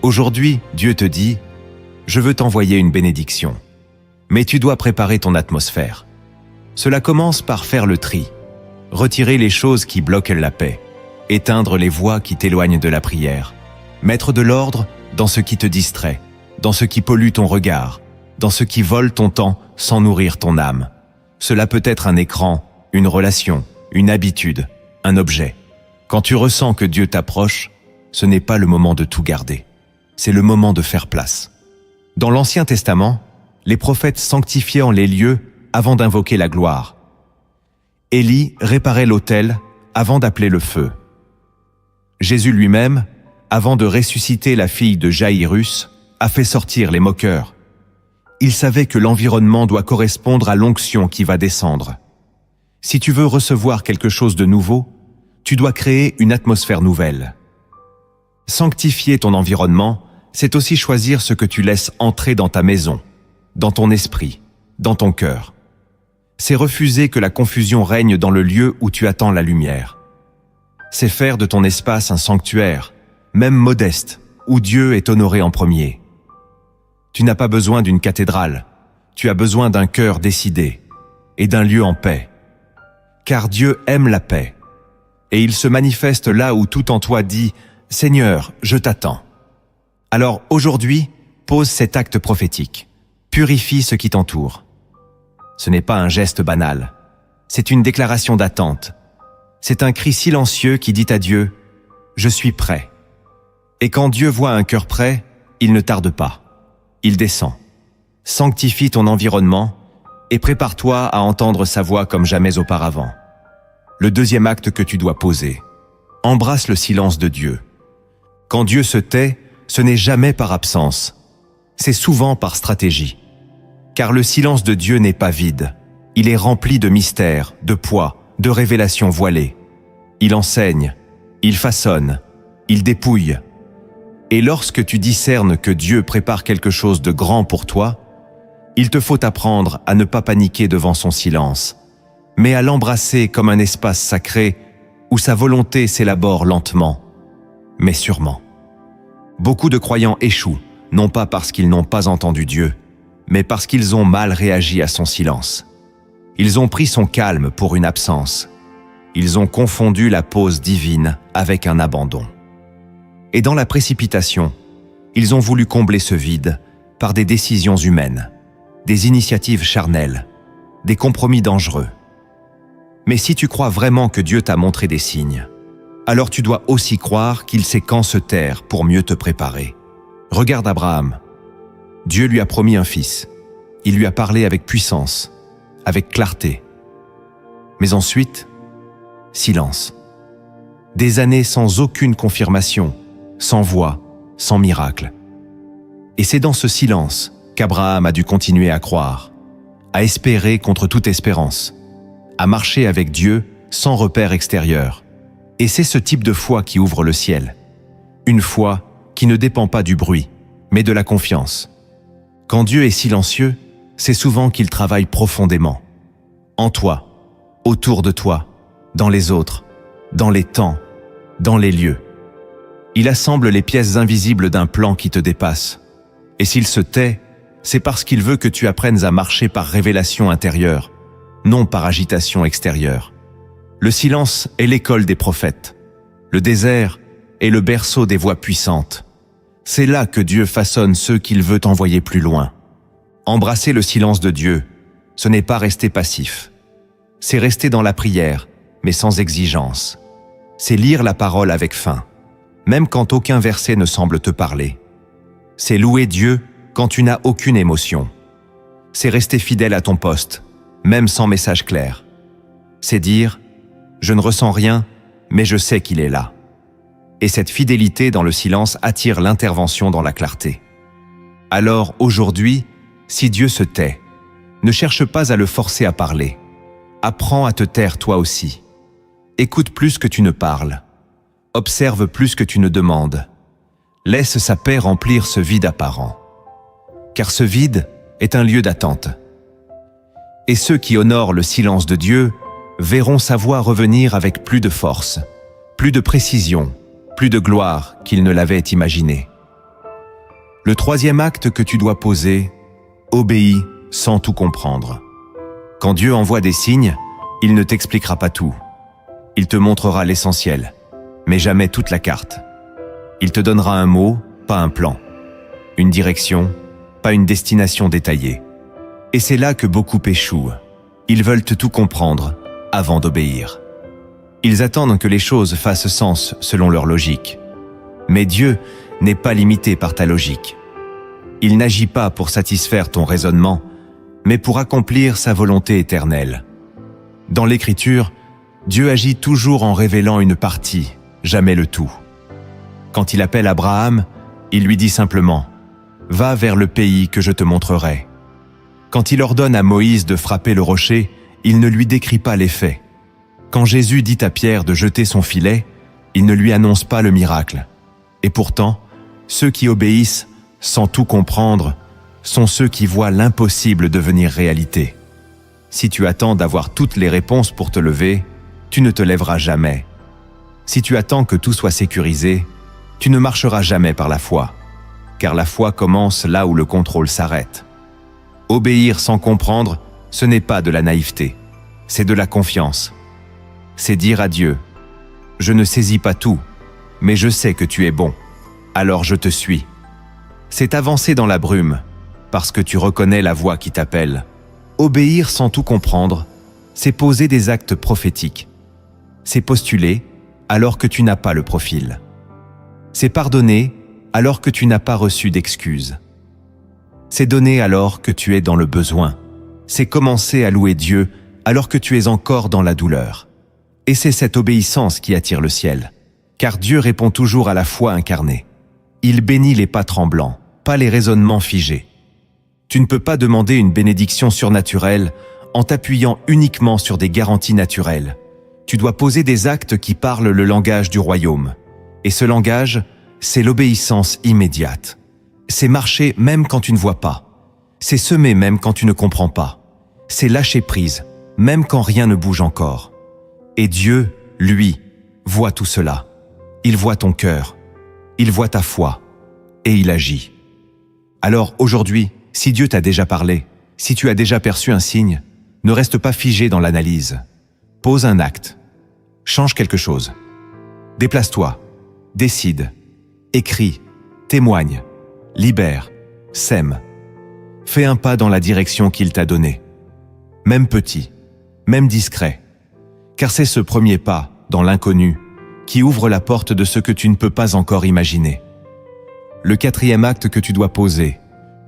Aujourd'hui, Dieu te dit « Je veux t'envoyer une bénédiction. » Mais tu dois préparer ton atmosphère. Cela commence par faire le tri, retirer les choses qui bloquent la paix, éteindre les voix qui t'éloignent de la prière, mettre de l'ordre dans ce qui te distrait, dans ce qui pollue ton regard, dans ce qui vole ton temps sans nourrir ton âme. Cela peut être un écran, une relation, une habitude, un objet. Quand tu ressens que Dieu t'approche, ce n'est pas le moment de tout garder. C'est le moment de faire place. Dans l'Ancien Testament, les prophètes sanctifiaient les lieux avant d'invoquer la gloire. Élie réparait l'autel avant d'appeler le feu. Jésus lui-même, avant de ressusciter la fille de Jaïrus, a fait sortir les moqueurs. Il savait que l'environnement doit correspondre à l'onction qui va descendre. Si tu veux recevoir quelque chose de nouveau, tu dois créer une atmosphère nouvelle. Sanctifier ton environnement, c'est aussi choisir ce que tu laisses entrer dans ta maison, dans ton esprit, dans ton cœur. C'est refuser que la confusion règne dans le lieu où tu attends la lumière. C'est faire de ton espace un sanctuaire, même modeste, où Dieu est honoré en premier. Tu n'as pas besoin d'une cathédrale, tu as besoin d'un cœur décidé et d'un lieu en paix. Car Dieu aime la paix, et il se manifeste là où tout en toi dit « Seigneur, je t'attends ». Alors aujourd'hui, pose cet acte prophétique. Purifie ce qui t'entoure. Ce n'est pas un geste banal, c'est une déclaration d'attente. C'est un cri silencieux qui dit à Dieu « Je suis prêt ». Et quand Dieu voit un cœur prêt, il ne tarde pas. Il descend. Sanctifie ton environnement et prépare-toi à entendre sa voix comme jamais auparavant. Le deuxième acte que tu dois poser. Embrasse le silence de Dieu. Quand Dieu se tait, ce n'est jamais par absence. C'est souvent par stratégie. Car le silence de Dieu n'est pas vide. Il est rempli de mystères, de poids, de révélations voilées. Il enseigne, il façonne, il dépouille. Et lorsque tu discernes que Dieu prépare quelque chose de grand pour toi, il te faut apprendre à ne pas paniquer devant son silence, mais à l'embrasser comme un espace sacré où sa volonté s'élabore lentement, mais sûrement. Beaucoup de croyants échouent, non pas parce qu'ils n'ont pas entendu Dieu, mais parce qu'ils ont mal réagi à son silence. Ils ont pris son calme pour une absence. Ils ont confondu la pause divine avec un abandon. Et dans la précipitation, ils ont voulu combler ce vide par des décisions humaines, des initiatives charnelles, des compromis dangereux. Mais si tu crois vraiment que Dieu t'a montré des signes, alors tu dois aussi croire qu'il sait quand se taire pour mieux te préparer. Regarde Abraham. Dieu lui a promis un fils. Il lui a parlé avec puissance, avec clarté. Mais ensuite, silence. Des années sans aucune confirmation, sans voix, sans miracle. Et c'est dans ce silence qu'Abraham a dû continuer à croire, à espérer contre toute espérance, à marcher avec Dieu sans repère extérieur. Et c'est ce type de foi qui ouvre le ciel. Une foi qui ne dépend pas du bruit, mais de la confiance. Quand Dieu est silencieux, c'est souvent qu'il travaille profondément. En toi, autour de toi, dans les autres, dans les temps, dans les lieux. Il assemble les pièces invisibles d'un plan qui te dépasse. Et s'il se tait, c'est parce qu'il veut que tu apprennes à marcher par révélation intérieure, non par agitation extérieure. Le silence est l'école des prophètes. Le désert est le berceau des voix puissantes. C'est là que Dieu façonne ceux qu'il veut envoyer plus loin. Embrasser le silence de Dieu, ce n'est pas rester passif. C'est rester dans la prière, mais sans exigence. C'est lire la parole avec faim, même quand aucun verset ne semble te parler. C'est louer Dieu quand tu n'as aucune émotion. C'est rester fidèle à ton poste, même sans message clair. C'est dire « Je ne ressens rien, mais je sais qu'il est là ». et cette fidélité dans le silence attire l'intervention dans la clarté. Alors, aujourd'hui, si Dieu se tait, ne cherche pas à le forcer à parler. Apprends à te taire toi aussi. Écoute plus que tu ne parles. Observe plus que tu ne demandes. Laisse sa paix remplir ce vide apparent. Car ce vide est un lieu d'attente. Et ceux qui honorent le silence de Dieu verront sa voix revenir avec plus de force, plus de précision, plus de gloire qu'ils ne l'avaient imaginé. Le troisième acte que tu dois poser, obéis sans tout comprendre. Quand Dieu envoie des signes, il ne t'expliquera pas tout. Il te montrera l'essentiel, mais jamais toute la carte. Il te donnera un mot, pas un plan. Une direction, pas une destination détaillée. Et c'est là que beaucoup échouent. Ils veulent tout comprendre avant d'obéir. Ils attendent que les choses fassent sens selon leur logique. Mais Dieu n'est pas limité par ta logique. Il n'agit pas pour satisfaire ton raisonnement, mais pour accomplir sa volonté éternelle. Dans l'Écriture, Dieu agit toujours en révélant une partie, jamais le tout. Quand il appelle Abraham, il lui dit simplement « Va vers le pays que je te montrerai ». Quand il ordonne à Moïse de frapper le rocher, il ne lui décrit pas les faits. Quand Jésus dit à Pierre de jeter son filet, il ne lui annonce pas le miracle. Et pourtant, ceux qui obéissent, sans tout comprendre, sont ceux qui voient l'impossible devenir réalité. Si tu attends d'avoir toutes les réponses pour te lever, tu ne te lèveras jamais. Si tu attends que tout soit sécurisé, tu ne marcheras jamais par la foi, car la foi commence là où le contrôle s'arrête. Obéir sans comprendre, ce n'est pas de la naïveté, c'est de la confiance. C'est dire à Dieu, « Je ne saisis pas tout, mais je sais que tu es bon, alors je te suis. » C'est avancer dans la brume, parce que tu reconnais la voix qui t'appelle. Obéir sans tout comprendre, c'est poser des actes prophétiques. C'est postuler alors que tu n'as pas le profil. C'est pardonner alors que tu n'as pas reçu d'excuses. C'est donner alors que tu es dans le besoin. C'est commencer à louer Dieu alors que tu es encore dans la douleur. Et c'est cette obéissance qui attire le ciel, car Dieu répond toujours à la foi incarnée. Il bénit les pas tremblants, pas les raisonnements figés. Tu ne peux pas demander une bénédiction surnaturelle en t'appuyant uniquement sur des garanties naturelles. Tu dois poser des actes qui parlent le langage du royaume. Et ce langage, c'est l'obéissance immédiate. C'est marcher même quand tu ne vois pas. C'est semer même quand tu ne comprends pas. C'est lâcher prise, même quand rien ne bouge encore. Et Dieu, lui, voit tout cela. Il voit ton cœur. Il voit ta foi. Et il agit. Alors aujourd'hui, si Dieu t'a déjà parlé, si tu as déjà perçu un signe, ne reste pas figé dans l'analyse. Pose un acte. Change quelque chose. Déplace-toi. Décide. Écris. Témoigne. Libère. Sème. Fais un pas dans la direction qu'il t'a donnée. Même petit. Même discret. Car c'est ce premier pas, dans l'inconnu, qui ouvre la porte de ce que tu ne peux pas encore imaginer. Le quatrième acte que tu dois poser,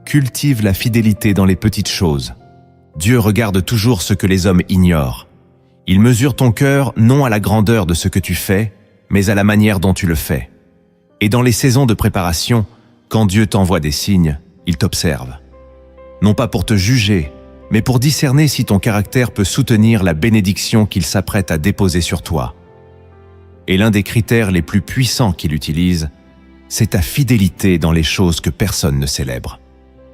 cultive la fidélité dans les petites choses. Dieu regarde toujours ce que les hommes ignorent. Il mesure ton cœur non à la grandeur de ce que tu fais, mais à la manière dont tu le fais. Et dans les saisons de préparation, quand Dieu t'envoie des signes, il t'observe. Non pas pour te juger, mais pour discerner si ton caractère peut soutenir la bénédiction qu'il s'apprête à déposer sur toi. Et l'un des critères les plus puissants qu'il utilise, c'est ta fidélité dans les choses que personne ne célèbre.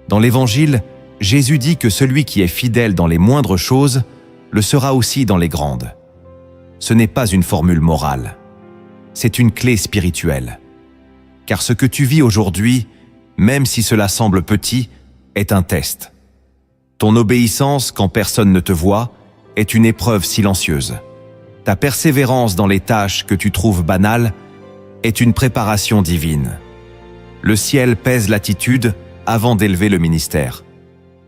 Dans l'Évangile, Jésus dit que celui qui est fidèle dans les moindres choses le sera aussi dans les grandes. Ce n'est pas une formule morale, c'est une clé spirituelle. Car ce que tu vis aujourd'hui, même si cela semble petit, est un test. Ton obéissance quand personne ne te voit est une épreuve silencieuse. Ta persévérance dans les tâches que tu trouves banales est une préparation divine. Le ciel pèse l'attitude avant d'élever le ministère.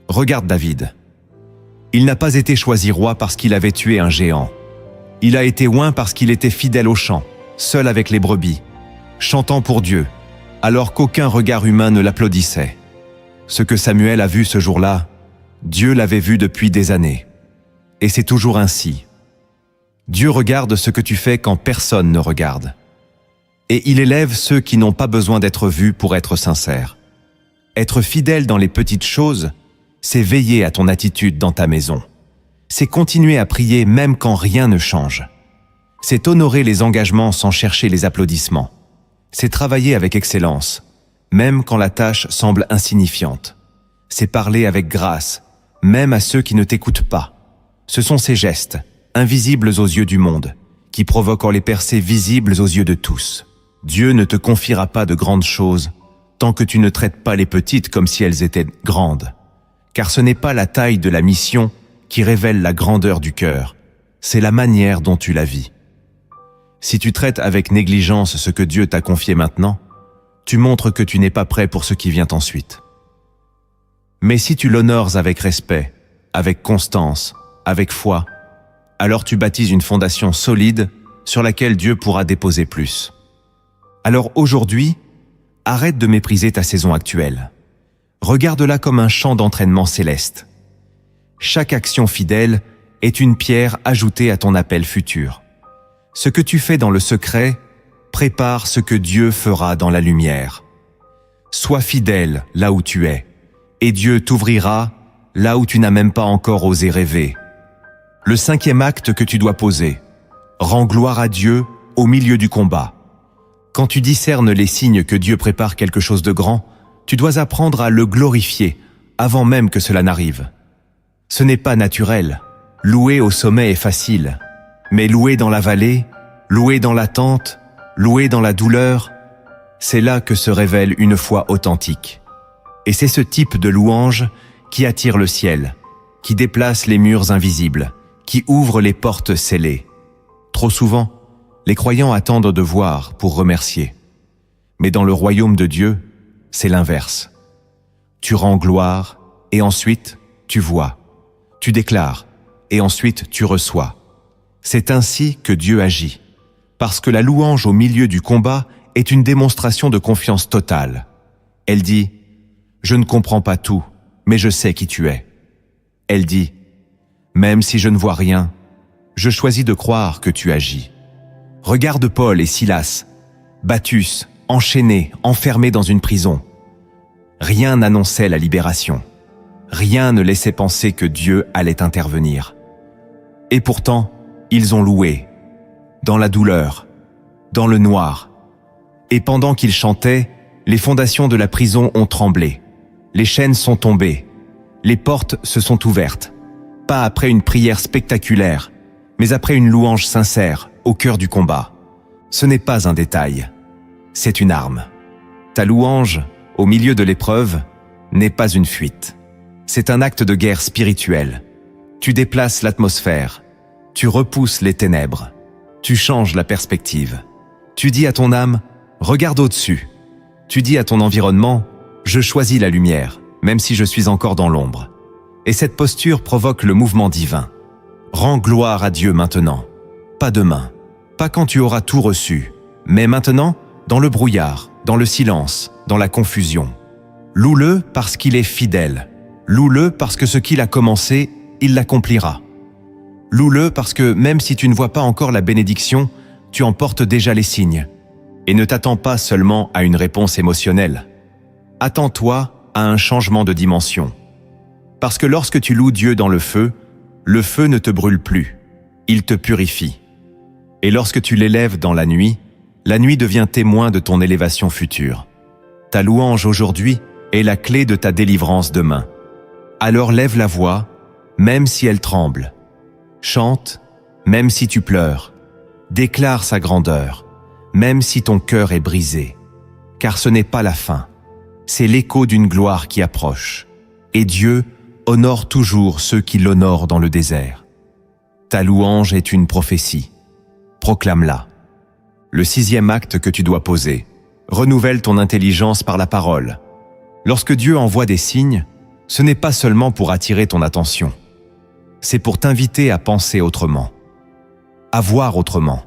Regarde David. Il n'a pas été choisi roi parce qu'il avait tué un géant. Il a été oint parce qu'il était fidèle au chant, seul avec les brebis, chantant pour Dieu, alors qu'aucun regard humain ne l'applaudissait. Ce que Samuel a vu ce jour-là, Dieu l'avait vu depuis des années. Et c'est toujours ainsi. Dieu regarde ce que tu fais quand personne ne regarde. et il élève ceux qui n'ont pas besoin d'être vus pour être sincères. Être fidèle dans les petites choses, c'est veiller à ton attitude dans ta maison. C'est continuer à prier même quand rien ne change. C'est honorer les engagements sans chercher les applaudissements. C'est travailler avec excellence, même quand la tâche semble insignifiante. C'est parler avec grâce, même à ceux qui ne t'écoutent pas. Ce sont ces gestes, invisibles aux yeux du monde, qui provoquent les percées visibles aux yeux de tous. Dieu ne te confiera pas de grandes choses tant que tu ne traites pas les petites comme si elles étaient grandes. Car ce n'est pas la taille de la mission qui révèle la grandeur du cœur, c'est la manière dont tu la vis. Si tu traites avec négligence ce que Dieu t'a confié maintenant, tu montres que tu n'es pas prêt pour ce qui vient ensuite. Mais si tu l'honores avec respect, avec constance, avec foi, alors tu bâtis une fondation solide sur laquelle Dieu pourra déposer plus. Alors aujourd'hui, arrête de mépriser ta saison actuelle. Regarde-la comme un champ d'entraînement céleste. Chaque action fidèle est une pierre ajoutée à ton appel futur. Ce que tu fais dans le secret prépare ce que Dieu fera dans la lumière. Sois fidèle là où tu es, et Dieu t'ouvrira là où tu n'as même pas encore osé rêver. Le 5e acte que tu dois poser, rends gloire à Dieu au milieu du combat. Quand tu discernes les signes que Dieu prépare quelque chose de grand, tu dois apprendre à le glorifier avant même que cela n'arrive. Ce n'est pas naturel. Louer au sommet est facile. Mais louer dans la vallée, louer dans l'attente, louer dans la douleur, c'est là que se révèle une foi authentique. Et c'est ce type de louange qui attire le ciel, qui déplace les murs invisibles, qui ouvre les portes scellées. Trop souvent, les croyants attendent de voir pour remercier. Mais dans le royaume de Dieu, c'est l'inverse. Tu rends gloire et ensuite tu vois. Tu déclares et ensuite tu reçois. C'est ainsi que Dieu agit, parce que la louange au milieu du combat est une démonstration de confiance totale. Elle dit « Je ne comprends pas tout, mais je sais qui tu es. » Elle dit « Même si je ne vois rien, je choisis de croire que tu agis. » Regarde Paul et Silas, battus, enchaînés, enfermés dans une prison. Rien n'annonçait la libération. Rien ne laissait penser que Dieu allait intervenir. Et pourtant, ils ont loué, dans la douleur, dans le noir. Et pendant qu'ils chantaient, les fondations de la prison ont tremblé. Les chaînes sont tombées. Les portes se sont ouvertes. Pas après une prière spectaculaire, mais après une louange sincère au cœur du combat. Ce n'est pas un détail, c'est une arme. Ta louange, au milieu de l'épreuve, n'est pas une fuite. C'est un acte de guerre spirituelle. Tu déplaces l'atmosphère. Tu repousses les ténèbres. Tu changes la perspective. Tu dis à ton âme, regarde au-dessus. Tu dis à ton environnement, je choisis la lumière, même si je suis encore dans l'ombre. Et cette posture provoque le mouvement divin. Rends gloire à Dieu maintenant. Pas demain, pas quand tu auras tout reçu, mais maintenant, dans le brouillard, dans le silence, dans la confusion. Loue-le parce qu'il est fidèle. Loue-le parce que ce qu'il a commencé, il l'accomplira. Loue-le parce que même si tu ne vois pas encore la bénédiction, tu en portes déjà les signes. Et ne t'attends pas seulement à une réponse émotionnelle. Attends-toi à un changement de dimension. Parce que lorsque tu loues Dieu dans le feu ne te brûle plus, il te purifie. Et lorsque tu l'élèves dans la nuit devient témoin de ton élévation future. Ta louange aujourd'hui est la clé de ta délivrance demain. Alors lève la voix, même si elle tremble. Chante, même si tu pleures. Déclare sa grandeur, même si ton cœur est brisé. Car ce n'est pas la fin, c'est l'écho d'une gloire qui approche. Et Dieu honore toujours ceux qui l'honorent dans le désert. Ta louange est une prophétie. Proclame-la. Le 6e acte que tu dois poser. Renouvelle ton intelligence par la parole. Lorsque Dieu envoie des signes, ce n'est pas seulement pour attirer ton attention. C'est pour t'inviter à penser autrement, à voir autrement,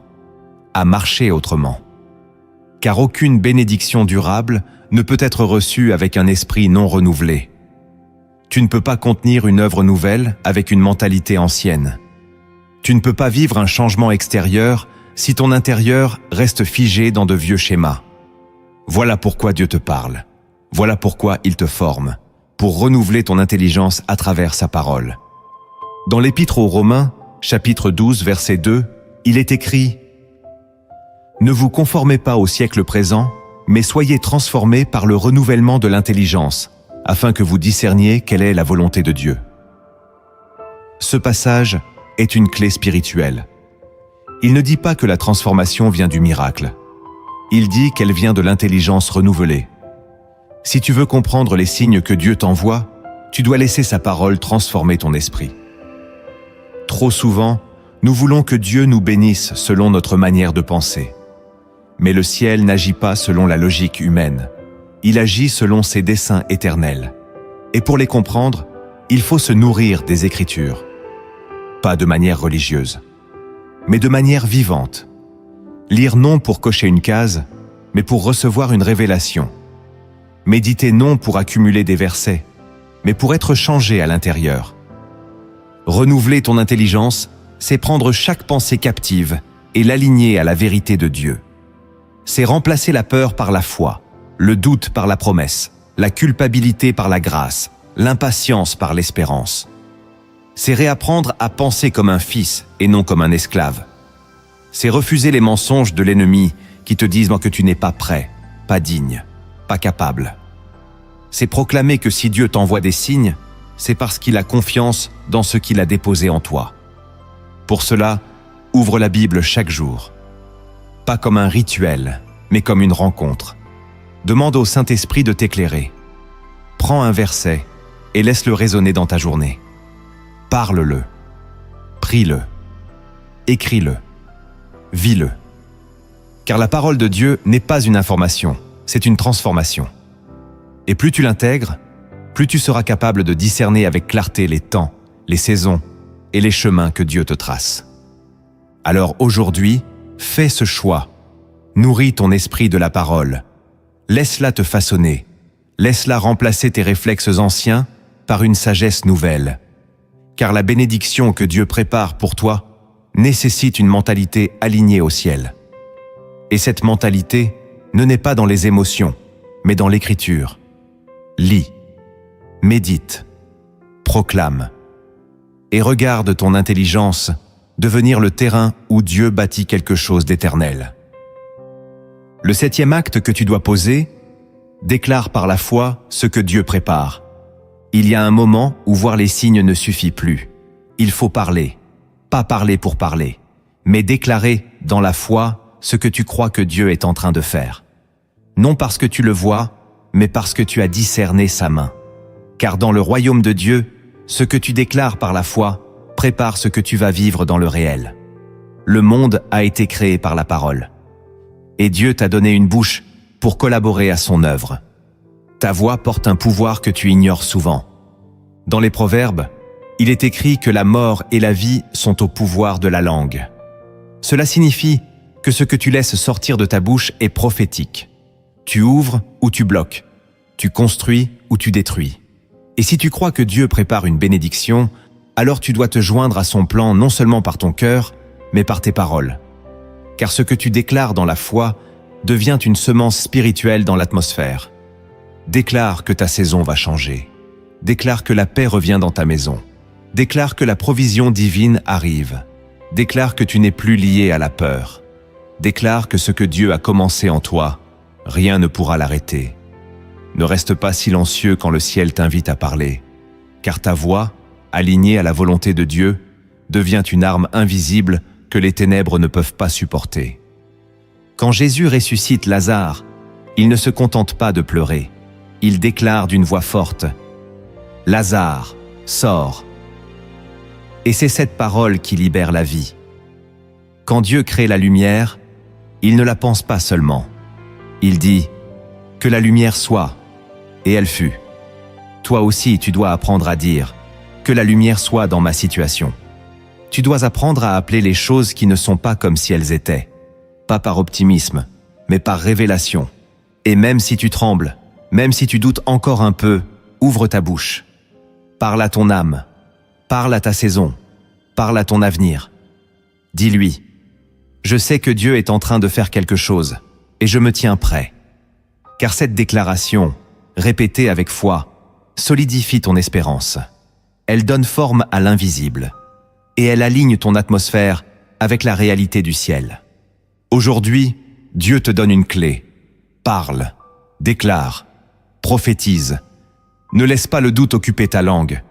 à marcher autrement. Car aucune bénédiction durable ne peut être reçue avec un esprit non renouvelé. Tu ne peux pas contenir une œuvre nouvelle avec une mentalité ancienne. Tu ne peux pas vivre un changement extérieur si ton intérieur reste figé dans de vieux schémas. Voilà pourquoi Dieu te parle. Voilà pourquoi il te forme, pour renouveler ton intelligence à travers sa parole. Dans l'Épître aux Romains, chapitre 12, verset 2, il est écrit « Ne vous conformez pas au siècle présent, mais soyez transformés par le renouvellement de l'intelligence, afin que vous discerniez quelle est la volonté de Dieu. » Ce passage est une clé spirituelle. Il ne dit pas que la transformation vient du miracle. Il dit qu'elle vient de l'intelligence renouvelée. Si tu veux comprendre les signes que Dieu t'envoie, tu dois laisser sa parole transformer ton esprit. Trop souvent, nous voulons que Dieu nous bénisse selon notre manière de penser. Mais le ciel n'agit pas selon la logique humaine. Il agit selon ses desseins éternels. Et pour les comprendre, il faut se nourrir des Écritures. Pas de manière religieuse, mais de manière vivante. Lire non pour cocher une case, mais pour recevoir une révélation. Méditer non pour accumuler des versets, mais pour être changé à l'intérieur. Renouveler ton intelligence, c'est prendre chaque pensée captive et l'aligner à la vérité de Dieu. C'est remplacer la peur par la foi, le doute par la promesse, la culpabilité par la grâce, l'impatience par l'espérance. C'est réapprendre à penser comme un fils et non comme un esclave. C'est refuser les mensonges de l'ennemi qui te disent que tu n'es pas prêt, pas digne, pas capable. C'est proclamer que si Dieu t'envoie des signes, c'est parce qu'il a confiance dans ce qu'il a déposé en toi. Pour cela, ouvre la Bible chaque jour. Pas comme un rituel, mais comme une rencontre. Demande au Saint-Esprit de t'éclairer. Prends un verset et laisse-le résonner dans ta journée. Parle-le, prie-le, écris-le, vis-le. Car la parole de Dieu n'est pas une information, c'est une transformation. Et plus tu l'intègres, plus tu seras capable de discerner avec clarté les temps, les saisons et les chemins que Dieu te trace. Alors aujourd'hui, fais ce choix. Nourris ton esprit de la parole. Laisse-la te façonner. Laisse-la remplacer tes réflexes anciens par une sagesse nouvelle. Car la bénédiction que Dieu prépare pour toi nécessite une mentalité alignée au ciel. Et cette mentalité ne naît pas dans les émotions, mais dans l'Écriture. Lis, médite, proclame, et regarde ton intelligence devenir le terrain où Dieu bâtit quelque chose d'éternel. Le 7e acte que tu dois poser, déclare par la foi ce que Dieu prépare. Il y a un moment où voir les signes ne suffit plus. Il faut parler, pas parler pour parler, mais déclarer dans la foi ce que tu crois que Dieu est en train de faire. Non parce que tu le vois, mais parce que tu as discerné sa main. Car dans le royaume de Dieu, ce que tu déclares par la foi prépare ce que tu vas vivre dans le réel. Le monde a été créé par la parole. Et Dieu t'a donné une bouche pour collaborer à son œuvre. Ta voix porte un pouvoir que tu ignores souvent. Dans les Proverbes, il est écrit que la mort et la vie sont au pouvoir de la langue. Cela signifie que ce que tu laisses sortir de ta bouche est prophétique. Tu ouvres ou tu bloques. Tu construis ou tu détruis. Et si tu crois que Dieu prépare une bénédiction, alors tu dois te joindre à son plan non seulement par ton cœur, mais par tes paroles. Car ce que tu déclares dans la foi devient une semence spirituelle dans l'atmosphère. Déclare que ta saison va changer. Déclare que la paix revient dans ta maison. Déclare que la provision divine arrive. Déclare que tu n'es plus lié à la peur. Déclare que ce que Dieu a commencé en toi, rien ne pourra l'arrêter. Ne reste pas silencieux quand le ciel t'invite à parler, car ta voix, alignée à la volonté de Dieu, devient une arme invisible que les ténèbres ne peuvent pas supporter. Quand Jésus ressuscite Lazare, il ne se contente pas de pleurer. Il déclare d'une voix forte « Lazare, sors !» Et c'est cette parole qui libère la vie. Quand Dieu crée la lumière, il ne la pense pas seulement. Il dit « Que la lumière soit !» Et elle fut. Toi aussi, tu dois apprendre à dire « Que la lumière soit dans ma situation !» Tu dois apprendre à appeler les choses qui ne sont pas comme si elles étaient. Pas par optimisme, mais par révélation. Et même si tu trembles, même si tu doutes encore un peu, ouvre ta bouche. Parle à ton âme. Parle à ta saison. Parle à ton avenir. Dis-lui, Je sais que Dieu est en train de faire quelque chose, et je me tiens prêt. Car cette déclaration, répétée avec foi, solidifie ton espérance. Elle donne forme à l'invisible, et elle aligne ton atmosphère avec la réalité du ciel. Aujourd'hui, Dieu te donne une clé. Parle, déclare, prophétise. Ne laisse pas le doute occuper ta langue.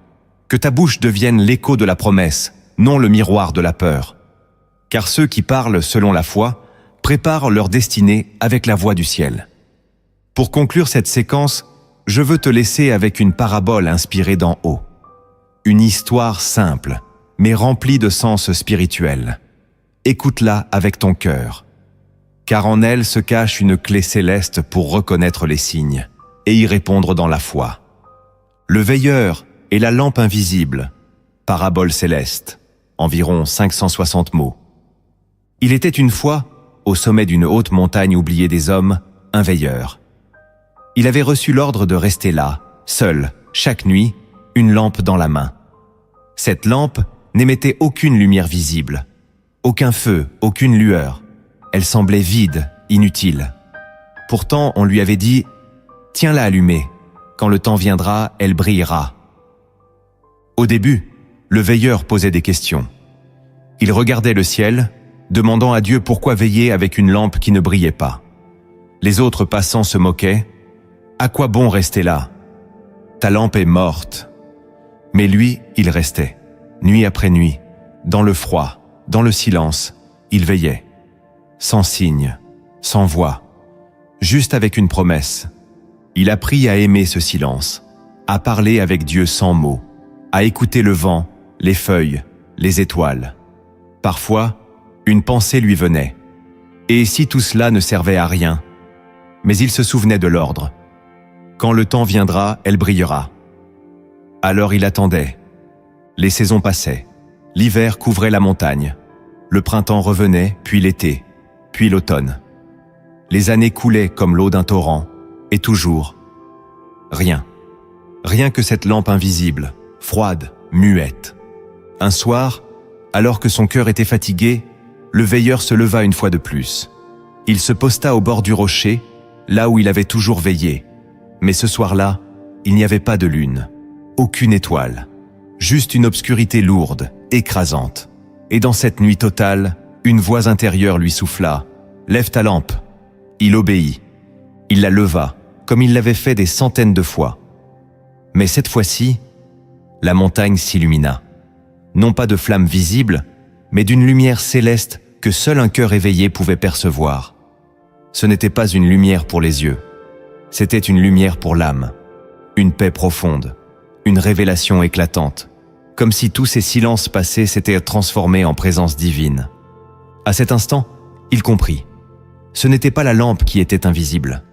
Que ta bouche devienne l'écho de la promesse, non le miroir de la peur. Car ceux qui parlent selon la foi préparent leur destinée avec la voix du ciel. Pour conclure cette séquence, je veux te laisser avec une parabole inspirée d'en haut. Une histoire simple, mais remplie de sens spirituel. Écoute-la avec ton cœur, car en elle se cache une clé céleste pour reconnaître les signes et y répondre dans la foi. Le veilleur et la lampe invisible, parabole céleste, environ 560 mots. Il était une fois, au sommet d'une haute montagne oubliée des hommes, un veilleur. Il avait reçu l'ordre de rester là, seul, chaque nuit, une lampe dans la main. Cette lampe n'émettait aucune lumière visible, aucun feu, aucune lueur. Elle semblait vide, inutile. Pourtant, on lui avait dit « Tiens-la allumée, quand le temps viendra, elle brillera. » Au début, le veilleur posait des questions. Il regardait le ciel, demandant à Dieu pourquoi veiller avec une lampe qui ne brillait pas. Les autres passants se moquaient. « À quoi bon rester là? Ta lampe est morte. » Mais lui, il restait, nuit après nuit, dans le froid, dans le silence, il veillait. Sans signe, sans voix, juste avec une promesse. Il apprit à aimer ce silence, à parler avec Dieu sans mots, à écouter le vent, les feuilles, les étoiles. Parfois, une pensée lui venait. Et si tout cela ne servait à rien? Mais il se souvenait de l'ordre. Quand le temps viendra, elle brillera. Alors il attendait. Les saisons passaient. L'hiver couvrait la montagne. Le printemps revenait, puis l'été, puis l'automne. Les années coulaient comme l'eau d'un torrent, et toujours rien. Rien que cette lampe invisible, froide, muette. Un soir, alors que son cœur était fatigué, le veilleur se leva une fois de plus. Il se posta au bord du rocher, là où il avait toujours veillé. Mais ce soir-là, il n'y avait pas de lune, aucune étoile, juste une obscurité lourde, écrasante. Et dans cette nuit totale, une voix intérieure lui souffla « Lève ta lampe !» Il obéit. Il la leva, comme il l'avait fait des centaines de fois. Mais cette fois-ci, la montagne s'illumina. Non pas de flammes visibles, mais d'une lumière céleste que seul un cœur éveillé pouvait percevoir. Ce n'était pas une lumière pour les yeux, c'était une lumière pour l'âme, une paix profonde, une révélation éclatante, comme si tous ces silences passés s'étaient transformés en présence divine. À cet instant, il comprit. Ce n'était pas la lampe qui était invisible,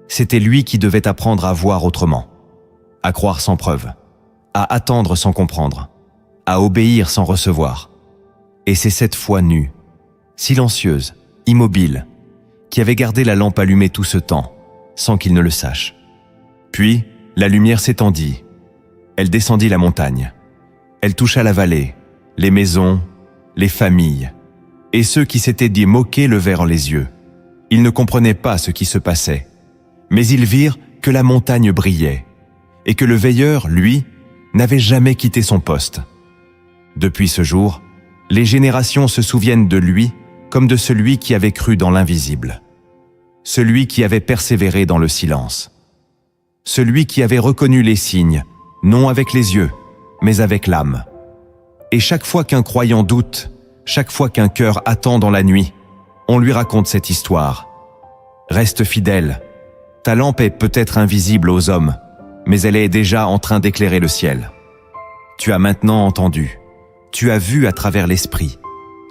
c'était lui qui devait apprendre à voir autrement, à croire sans preuve, à attendre sans comprendre, à obéir sans recevoir. Et c'est cette foi nue, silencieuse, immobile, qui avait gardé la lampe allumée tout ce temps, sans qu'il ne le sache. Puis, la lumière s'étendit. Elle descendit la montagne. Elle toucha la vallée, les maisons, les familles. Et ceux qui s'étaient dit moquer levèrent les yeux. Ils ne comprenaient pas ce qui se passait. Mais ils virent que la montagne brillait, et que le veilleur, lui, n'avait jamais quitté son poste. Depuis ce jour, les générations se souviennent de lui comme de celui qui avait cru dans l'invisible. Celui qui avait persévéré dans le silence. Celui qui avait reconnu les signes, non avec les yeux, mais avec l'âme. Et chaque fois qu'un croyant doute, chaque fois qu'un cœur attend dans la nuit, on lui raconte cette histoire. Reste fidèle. Ta lampe est peut-être invisible aux hommes, mais elle est déjà en train d'éclairer le ciel. Tu as maintenant entendu. Tu as vu à travers l'esprit.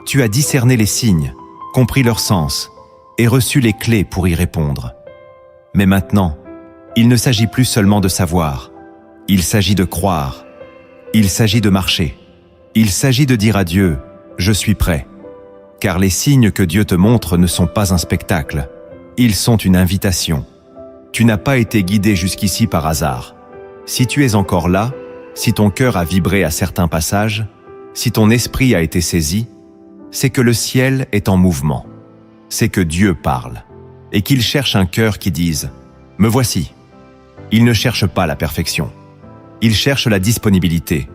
Tu as discerné les signes, compris leur sens et reçu les clés pour y répondre. Mais maintenant, il ne s'agit plus seulement de savoir. Il s'agit de croire. Il s'agit de marcher. Il s'agit de dire à Dieu « Je suis prêt ». Car les signes que Dieu te montre ne sont pas un spectacle. Ils sont une invitation. Tu n'as pas été guidé jusqu'ici par hasard. Si tu es encore là, si ton cœur a vibré à certains passages, si ton esprit a été saisi, c'est que le ciel est en mouvement. C'est que Dieu parle et qu'il cherche un cœur qui dise « Me voici ». Il ne cherche pas la perfection. Il cherche la disponibilité.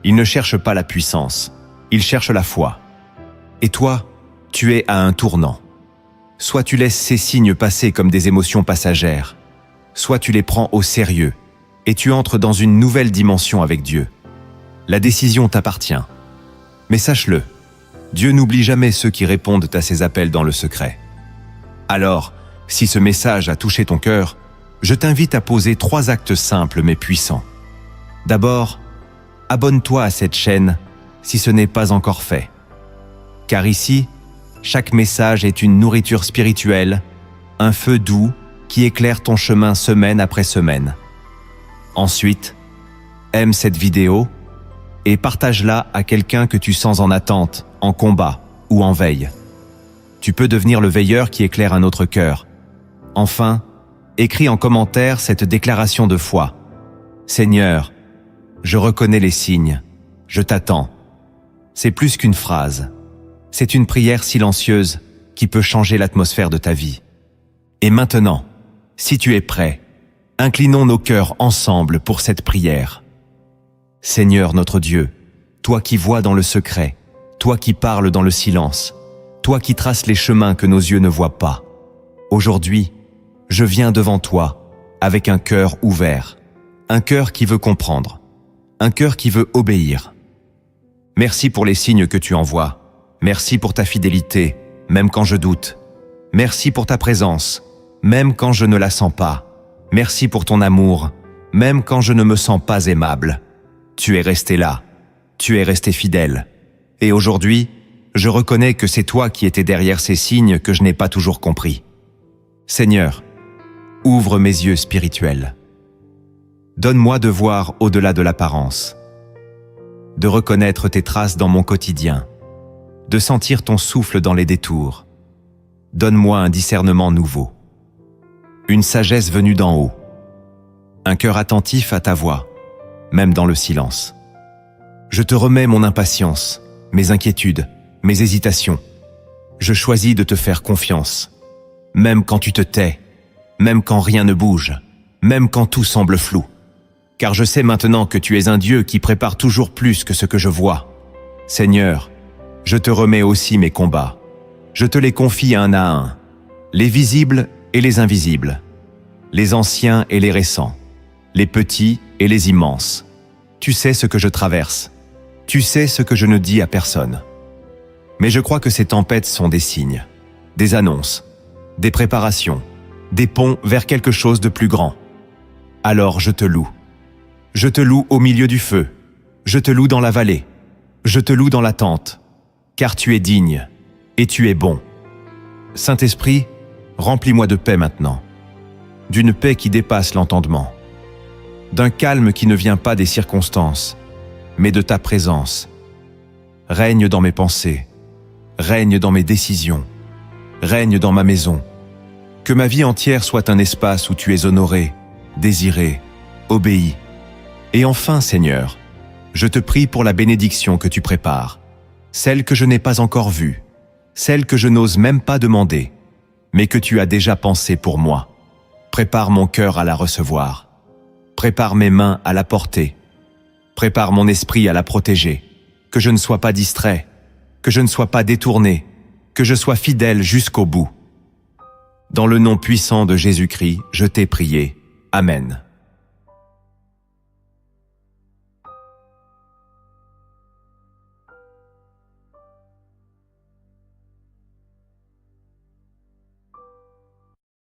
Il ne cherche pas la puissance. Il cherche la foi. Et toi, tu es à un tournant. Soit tu laisses ces signes passer comme des émotions passagères, soit tu les prends au sérieux et tu entres dans une nouvelle dimension avec Dieu. La décision t'appartient. Mais sache-le, Dieu n'oublie jamais ceux qui répondent à ses appels dans le secret. Alors, si ce message a touché ton cœur, je t'invite à poser 3 actes simples mais puissants. D'abord, abonne-toi à cette chaîne si ce n'est pas encore fait. Car ici, chaque message est une nourriture spirituelle, un feu doux qui éclaire ton chemin semaine après semaine. Ensuite, aime cette vidéo et partage-la à quelqu'un que tu sens en attente, en combat ou en veille. Tu peux devenir le veilleur qui éclaire un autre cœur. Enfin, écris en commentaire cette déclaration de foi. Seigneur, je reconnais les signes, je t'attends. C'est plus qu'une phrase. C'est une prière silencieuse qui peut changer l'atmosphère de ta vie. Et maintenant, si tu es prêt, inclinons nos cœurs ensemble pour cette prière. Seigneur notre Dieu, toi qui vois dans le secret, toi qui parles dans le silence, toi qui traces les chemins que nos yeux ne voient pas. Aujourd'hui, je viens devant toi avec un cœur ouvert, un cœur qui veut comprendre, un cœur qui veut obéir. Merci pour les signes que tu envoies. Merci pour ta fidélité, même quand je doute. Merci pour ta présence, même quand je ne la sens pas. Merci pour ton amour, même quand je ne me sens pas aimable. Tu es resté là, tu es resté fidèle. Et aujourd'hui, je reconnais que c'est toi qui étais derrière ces signes que je n'ai pas toujours compris. Seigneur, ouvre mes yeux spirituels. Donne-moi de voir au-delà de l'apparence, de reconnaître tes traces dans mon quotidien, de sentir ton souffle dans les détours. Donne-moi un discernement nouveau, une sagesse venue d'en haut, un cœur attentif à ta voix, même dans le silence. Je te remets mon impatience, mes inquiétudes, mes hésitations. Je choisis de te faire confiance, même quand tu te tais, même quand rien ne bouge, même quand tout semble flou. Car je sais maintenant que tu es un Dieu qui prépare toujours plus que ce que je vois. Seigneur, je te remets aussi mes combats. Je te les confie un à un, les visibles et les invisibles, les anciens et les récents, les petits et les immenses. Tu sais ce que je traverse. Tu sais ce que je ne dis à personne. Mais je crois que ces tempêtes sont des signes, des annonces, des préparations, des ponts vers quelque chose de plus grand. Alors je te loue. Je te loue au milieu du feu. Je te loue dans la vallée. Je te loue dans la tente. Car tu es digne et tu es bon. Saint-Esprit, remplis-moi de paix maintenant, d'une paix qui dépasse l'entendement, d'un calme qui ne vient pas des circonstances, mais de ta présence. Règne dans mes pensées, règne dans mes décisions, règne dans ma maison. Que ma vie entière soit un espace où tu es honoré, désiré, obéi. Et enfin, Seigneur, je te prie pour la bénédiction que tu prépares, celle que je n'ai pas encore vue, celle que je n'ose même pas demander, mais que tu as déjà pensée pour moi. Prépare mon cœur à la recevoir. Prépare mes mains à la porter. Prépare mon esprit à la protéger. Que je ne sois pas distrait, que je ne sois pas détourné, que je sois fidèle jusqu'au bout. Dans le nom puissant de Jésus-Christ, je t'ai prié. Amen.